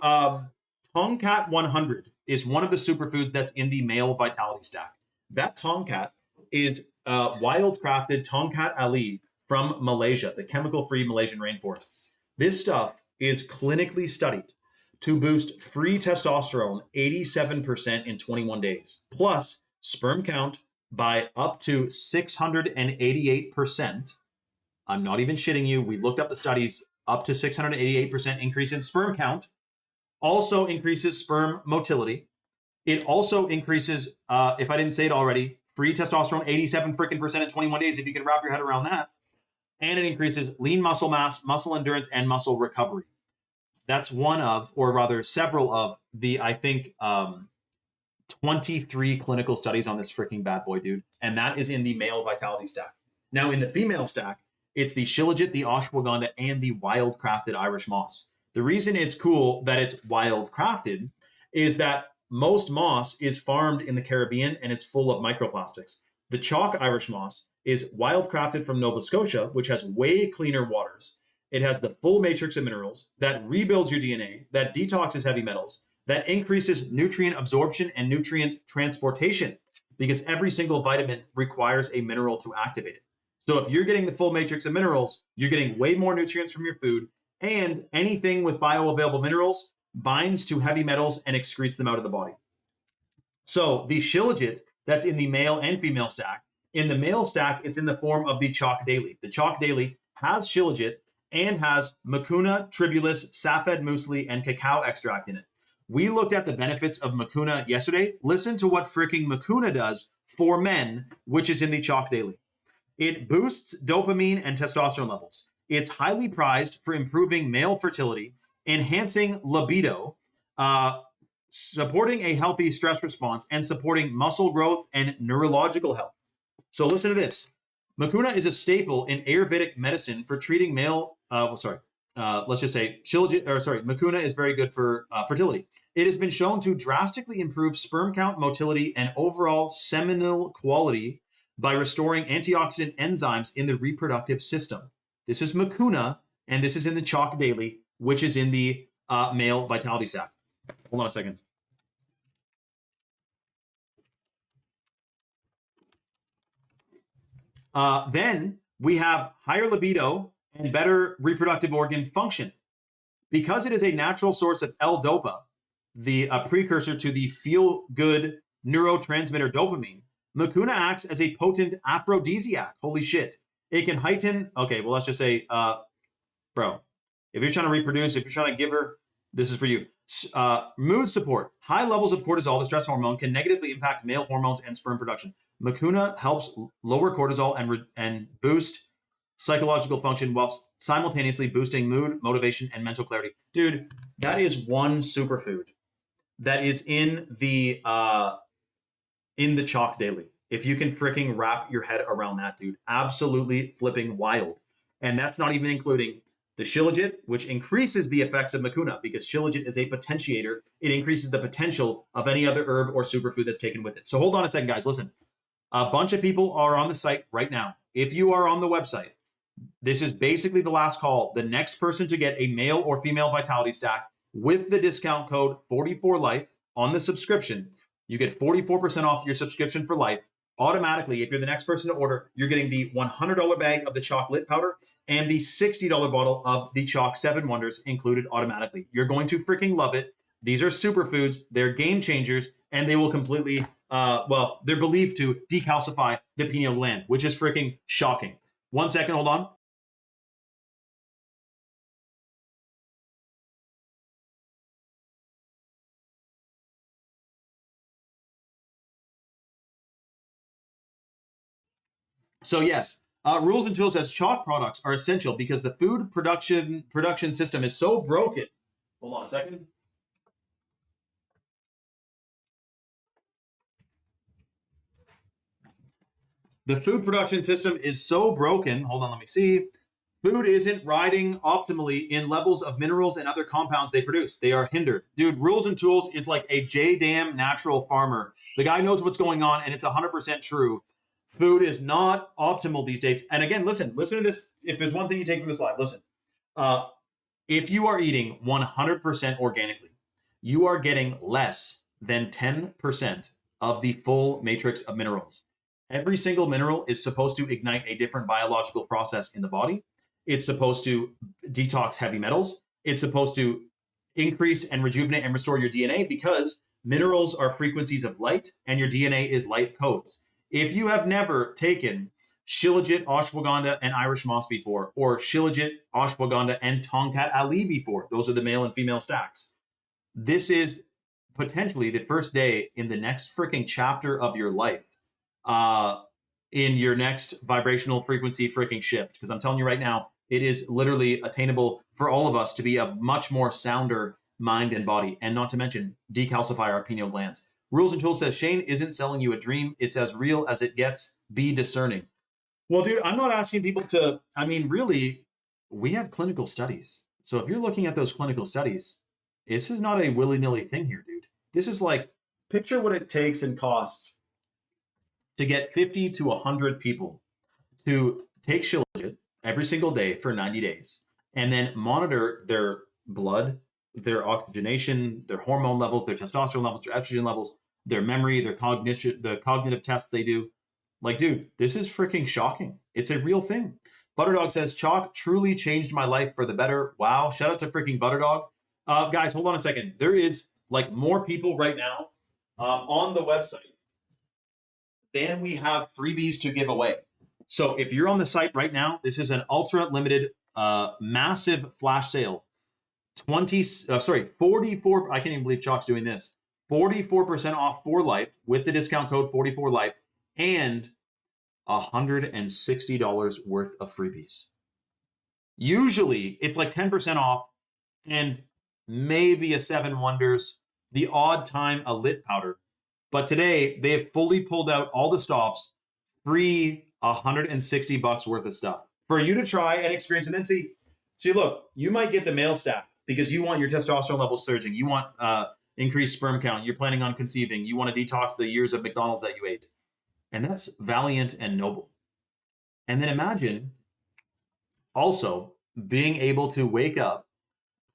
Tomcat 100 is one of the superfoods that's in the male vitality stack. That Tomcat is wild crafted Tomcat Ali from Malaysia, the chemical-free Malaysian rainforests. This stuff is clinically studied to boost free testosterone 87% in 21 days, plus sperm count by up to 688%. I'm not even shitting you. We looked up the studies, up to 688% increase in sperm count. Also increases sperm motility. It also increases, if I didn't say it already, free testosterone 87 freaking percent in 21 days, if you can wrap your head around that. And it increases lean muscle mass, muscle endurance, and muscle recovery. That's one of, or rather several of the, I think, 23 clinical studies on this freaking bad boy, dude. And that is in the male vitality stack. Now, in the female stack, it's the shilajit, the ashwagandha, and the wild crafted Irish moss. The reason it's cool that it's wild crafted is that most moss is farmed in the Caribbean and is full of microplastics. The chalk Irish moss is wild crafted from Nova Scotia, which has way cleaner waters. It has the full matrix of minerals that rebuilds your DNA, that detoxes heavy metals, that increases nutrient absorption and nutrient transportation, because every single vitamin requires a mineral to activate it. So if you're getting the full matrix of minerals, you're getting way more nutrients from your food, and anything with bioavailable minerals binds to heavy metals and excretes them out of the body. So the shilajit that's in the male and female stack, in the male stack, it's in the form of the chalk daily. The chalk daily has shilajit and has mucuna, tribulus, saffed muesli, and cacao extract in it. We looked at the benefits of mucuna yesterday. Listen to what freaking mucuna does for men, which is in the chalk daily. It boosts dopamine and testosterone levels. It's highly prized for improving male fertility, enhancing libido, supporting a healthy stress response, and supporting muscle growth and neurological health. So listen to this. Mucuna is a staple in Ayurvedic medicine for treating male, let's just say mucuna is very good for fertility. It has been shown to drastically improve sperm count, motility, and overall seminal quality by restoring antioxidant enzymes in the reproductive system. This is mucuna, and this is in the chalk daily, which is in the male vitality stack. Hold on a second. Then we have higher libido and better reproductive organ function. Because it is a natural source of L-DOPA, the precursor to the feel-good neurotransmitter dopamine, mucuna acts as a potent aphrodisiac. Holy shit. It can heighten, okay, well, let's just say, bro, if you're trying to reproduce, if you're trying to give her, this is for you. Mood support. High levels of cortisol, the stress hormone, can negatively impact male hormones and sperm production. Mucuna helps lower cortisol and boost psychological function while simultaneously boosting mood, motivation, and mental clarity. Dude, that is one superfood that is in the chalk daily. If you can freaking wrap your head around that, dude, absolutely flipping wild. And that's not even including the shilajit, which increases the effects of mucuna, because shilajit is a potentiator. It increases the potential of any other herb or superfood that's taken with it. So hold on a second, guys. Listen, a bunch of people are on the site right now. If you are on the website, this is basically the last call. The next person to get a male or female vitality stack with the discount code 44life on the subscription, you get 44% off your subscription for life. Automatically, if you're the next person to order, you're getting the $100 bag of the chocolate powder and the $60 bottle of the chalk 7 Wonders included automatically. You're going to freaking love it. These are superfoods. They're game changers, and they will completely, they're believed to decalcify the pineal gland, which is freaking shocking. 1 second, hold on. So yes, Rules and Tools says chalk products are essential because the food production system is so broken. Hold on a second. The food production system is so broken. Hold on, let me see. Food isn't riding optimally in levels of minerals and other compounds they produce. They are hindered. Dude, Rules and Tools is like a J-damn natural farmer. The guy knows what's going on, and it's 100% true. Food is not optimal these days. And again, listen to this. If there's one thing you take from this slide, listen. If you are eating 100% organically, you are getting less than 10% of the full matrix of minerals. Every single mineral is supposed to ignite a different biological process in the body. It's supposed to detox heavy metals. It's supposed to increase and rejuvenate and restore your DNA because minerals are frequencies of light and your DNA is light codes. If you have never taken Shilajit, ashwagandha, and Irish moss before, or Shilajit, ashwagandha, and Tongkat Ali before, those are the male and female stacks, this is potentially the first day in the next freaking chapter of your life, in your next vibrational frequency freaking shift. Because I'm telling you right now, it is literally attainable for all of us to be a much more sounder mind and body, and not to mention decalcify our pineal glands. Rules and Tools says Shane isn't selling you a dream. It's as real as it gets. Be discerning. Well, dude, I'm not asking people to, I mean, really, we have clinical studies. So if you're looking at those clinical studies, this is not a willy-nilly thing here, dude. This is like, picture what it takes and costs to get 50 to 100 people to take Shilajit every single day for 90 days and then monitor their blood, their oxygenation, their hormone levels, their testosterone levels, their estrogen levels, their memory, their cognition, the cognitive tests they do. Like, dude, this is freaking shocking. It's a real thing. Butterdog says, chalk truly changed my life for the better. Wow. Shout out to freaking Butterdog. Guys, hold on a second. There is like more people right now on the website than we have freebies to give away. So if you're on the site right now, this is an ultra limited, massive flash sale. 44. I can't even believe Chalk's doing this. 44% off for life with the discount code 44life and $160 worth of freebies. Usually it's like 10% off and maybe a 7 Wonders, the odd time a lit powder. But today they have fully pulled out all the stops, free $160 worth of stuff for you to try and experience. And then see, look, you might get the male stack because you want your testosterone levels surging. You want increased sperm count. You're planning on conceiving. You want to detox the years of McDonald's that you ate. And that's valiant and noble. And then imagine also being able to wake up,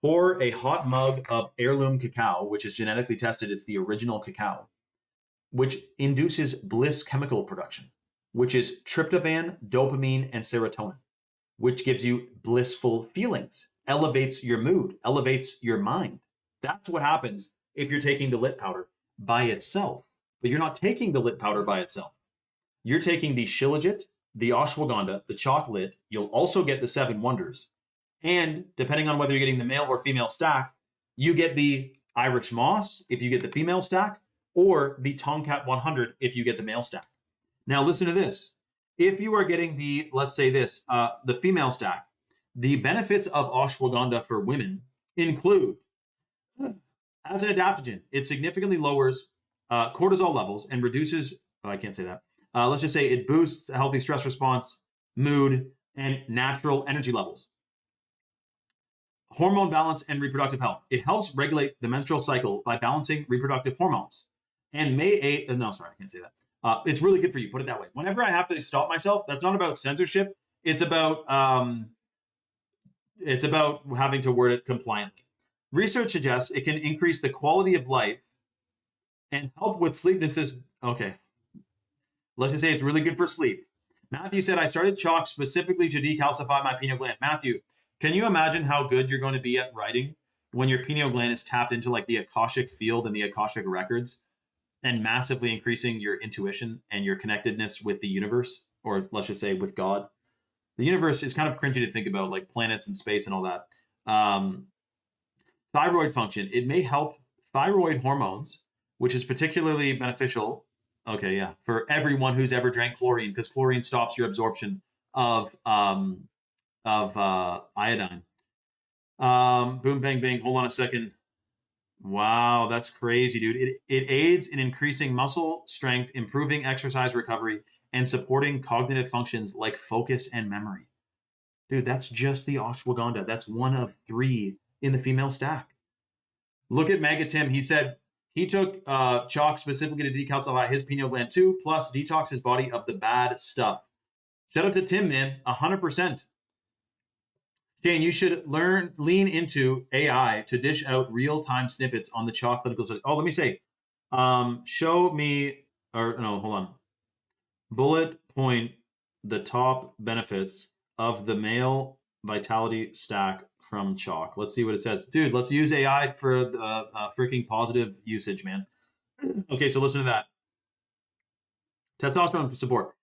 pour a hot mug of heirloom cacao, which is genetically tested. It's the original cacao, which induces bliss chemical production, which is tryptophan, dopamine, and serotonin, which gives you blissful feelings, elevates your mood, elevates your mind. That's what happens if you're taking the lit powder by itself. But you're not taking the lit powder by itself. You're taking the Shilajit, the ashwagandha, the chocolate. You'll also get the 7 Wonders. And depending on whether you're getting the male or female stack, you get the Irish moss if you get the female stack, or the Tongkat 100 if you get the male stack. Now listen to this. If you are getting the, let's say this, the female stack, the benefits of ashwagandha for women include, as an adaptogen, it significantly lowers cortisol levels and reduces, I can't say that. Let's just say it boosts a healthy stress response, mood, and natural energy levels. Hormone balance and reproductive health. It helps regulate the menstrual cycle by balancing reproductive hormones. And I can't say that. It's really good for you. Put it that way. Whenever I have to stop myself, that's not about censorship. It's about having to word it compliantly. Research suggests it can increase the quality of life and help with sleepiness. Okay, let's just say it's really good for sleep. Matthew said, I started chalk specifically to decalcify my pineal gland. Matthew, can you imagine how good you're going to be at writing when your pineal gland is tapped into like the Akashic field and the Akashic records and massively increasing your intuition and your connectedness with the universe, or let's just say with God? The universe is kind of cringy to think about, like planets and space and all that. Thyroid function. It may help thyroid hormones, which is particularly beneficial Okay, yeah. For everyone who's ever drank chlorine, because chlorine stops your absorption of iodine. Boom, bang, bang. Hold on a second. Wow, that's crazy, dude. It aids in increasing muscle strength, improving exercise recovery, and supporting cognitive functions like focus and memory. Dude, that's just the ashwagandha. That's one of 3 in the female stack. Look at Mega Tim. He said he took chalk specifically to decalcify his pineal gland too, plus detox his body of the bad stuff. Shout out to Tim, man. 100%. Shane, you should lean into AI to dish out real-time snippets on the chalk clinical study. Oh, let me say, show me, or no, hold on. Bullet point the top benefits of the male vitality stack from chalk. Let's see what it says. Dude, let's use AI for the freaking positive usage, man. Okay, so listen to that. Testosterone support.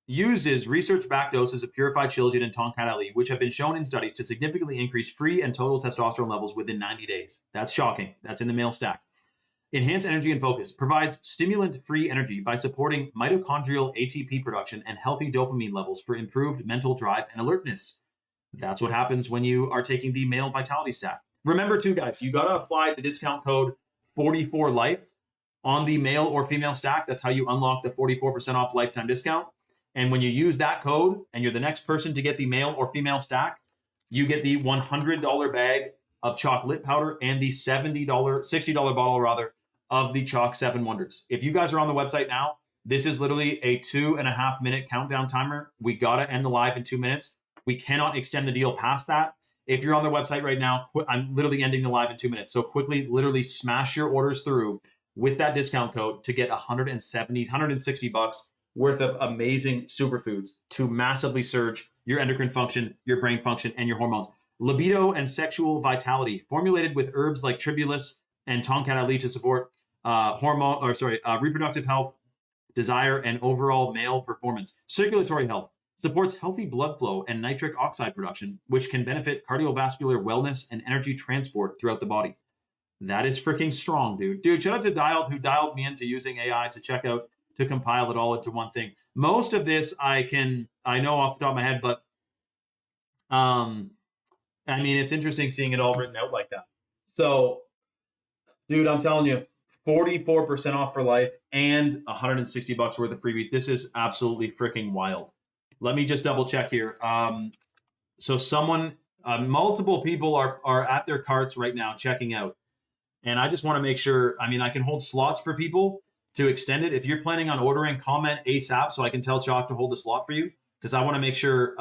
Uses research-backed doses of purified Shilajit and Tongkat Ali, which have been shown in studies to significantly increase free and total testosterone levels within 90 days. That's shocking. That's in the male stack. Enhance energy and focus. Provides stimulant-free energy by supporting mitochondrial ATP production and healthy dopamine levels for improved mental drive and alertness. That's what happens when you are taking the male vitality stack. Remember too, guys, you got to apply the discount code 44life on the male or female stack. That's how you unlock the 44% off lifetime discount. And when you use that code and you're the next person to get the male or female stack, you get the $100 bag of chocolate powder and the $60 bottle rather of the Chalk 7 Wonders. If you guys are on the website now, this is literally a 2.5 minute countdown timer. We got to end the live in 2 minutes. We cannot extend the deal past that. If you're on the website right now, I'm literally ending the live in 2 minutes. So quickly, literally smash your orders through with that discount code to get $160 worth of amazing superfoods to massively surge your endocrine function, your brain function, and your hormones. Libido and sexual vitality, formulated with herbs like tribulus and Tongkat Ali to support reproductive health, desire, and overall male performance. Circulatory health supports healthy blood flow and nitric oxide production, which can benefit cardiovascular wellness and energy transport throughout the body. That is freaking strong, dude. Dude, shout out to Dialed, who dialed me into using AI to check out, to compile it all into one thing. Most of this I know off the top of my head, but I mean, it's interesting seeing it all written out like that. So, dude, I'm telling you, 44% off for life and $160 worth of freebies. This is absolutely freaking wild. Let me just double check here. So multiple people are at their carts right now checking out. And I just want to make sure, I mean, I can hold slots for people to extend it. If you're planning on ordering, comment ASAP so I can tell Chalk to hold the slot for you, because I want to make sure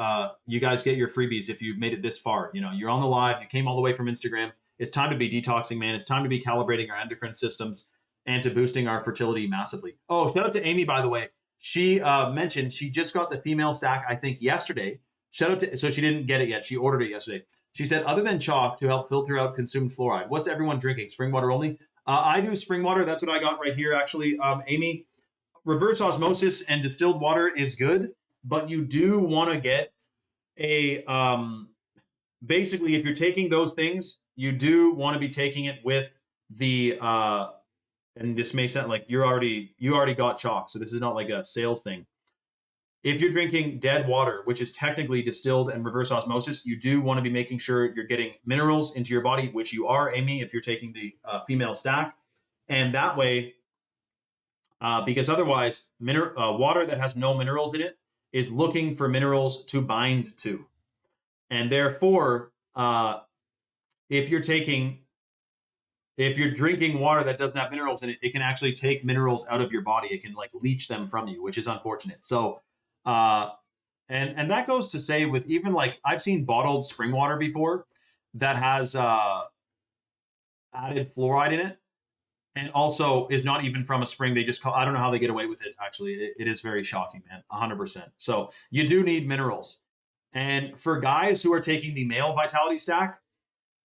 you guys get your freebies if you've made it this far. You know, you're on the live, you came all the way from Instagram. It's time to be detoxing, man. It's time to be calibrating our endocrine systems and to boosting our fertility massively. Oh, shout out to Amy, by the way. She mentioned she just got the female stack, I think, yesterday. Shout out to, so she didn't get it yet. She ordered it yesterday. She said, other than chalk to help filter out consumed fluoride, what's everyone drinking? Spring water only? I do spring water. That's what I got right here, actually. Amy, reverse osmosis and distilled water is good, but you do want to get a, basically, if you're taking those things, you do want to be taking it with the, and this may sound like you already got chalk, so this is not like a sales thing. If you're drinking dead water, which is technically distilled and reverse osmosis, you do want to be making sure you're getting minerals into your body, which you are, Amy, if you're taking the female stack. And that way, because otherwise, water that has no minerals in it is looking for minerals to bind to. And therefore, if you're drinking water that doesn't have minerals in it, it can actually take minerals out of your body. It can like leach them from you, which is unfortunate. So, and that goes to say with even like, I've seen bottled spring water before that has added fluoride in it, and also is not even from a spring. They just I don't know how they get away with it. Actually, it is very shocking, man. 100%. So you do need minerals. And for guys who are taking the male vitality stack,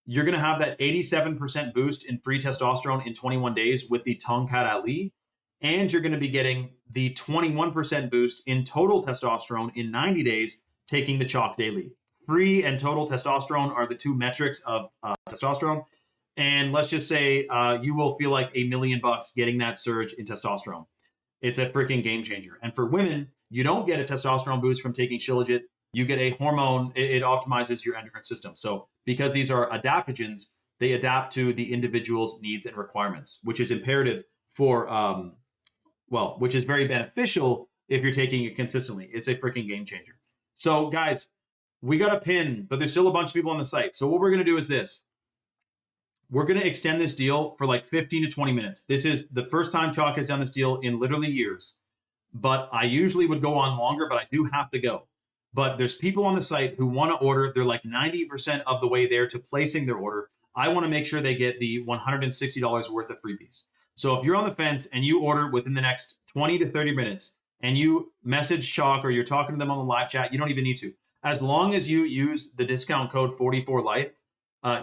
you're going to have that 87% boost in free testosterone in 21 days with the Tongkat Ali. And you're going to be getting the 21% boost in total testosterone in 90 days, taking the Chalk daily. Free and total testosterone are the two metrics of testosterone. And let's just say you will feel like $1 million getting that surge in testosterone. It's a freaking game changer. And for women, you don't get a testosterone boost from taking Shilajit. You get a hormone. It optimizes your endocrine system. So because these are adaptogens, they adapt to the individual's needs and requirements, which is imperative for, which is very beneficial if you're taking it consistently. It's a freaking game changer. So guys, we got a pin, but there's still a bunch of people on the site. So what we're going to do is this. We're going to extend this deal for like 15 to 20 minutes. This is the first time Chalk has done this deal in literally years, but I usually would go on longer, but I do have to go. But there's people on the site who want to order. They're like 90% of the way there to placing their order. I want to make sure they get the $160 worth of freebies. So if you're on the fence and you order within the next 20 to 30 minutes and you message Chalk or you're talking to them on the live chat, you don't even need to. As long as you use the discount code 44life,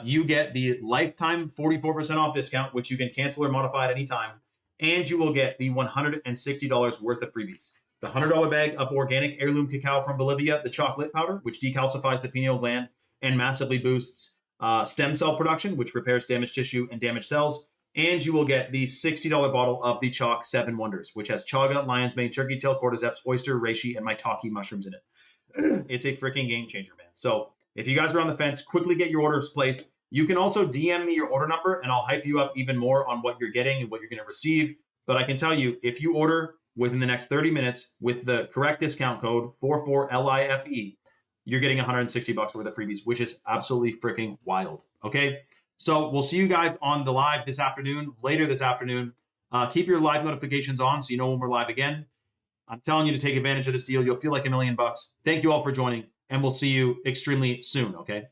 you get the lifetime 44% off discount, which you can cancel or modify at any time, and you will get the $160 worth of freebies. The $100 bag of organic heirloom cacao from Bolivia, the chocolate powder, which decalcifies the pineal gland and massively boosts stem cell production, which repairs damaged tissue and damaged cells, and you will get the $60 bottle of the Chalk 7 Wonders, which has chaga, lion's mane, turkey tail, cordyceps, oyster, reishi, and maitake mushrooms in it. It's a freaking game changer, man. So if you guys are on the fence, quickly get your orders placed. You can also DM me your order number, and I'll hype you up even more on what you're getting and what you're going to receive. But I can tell you, if you order within the next 30 minutes with the correct discount code 44LIFE, you're getting $160 worth of freebies, which is absolutely freaking wild. Okay, so we'll see you guys on the live this afternoon, later this afternoon. Keep your live notifications on so you know when we're live again. I'm telling you to take advantage of this deal. You'll feel like $1 million. Thank you all for joining, and we'll see you extremely soon, okay?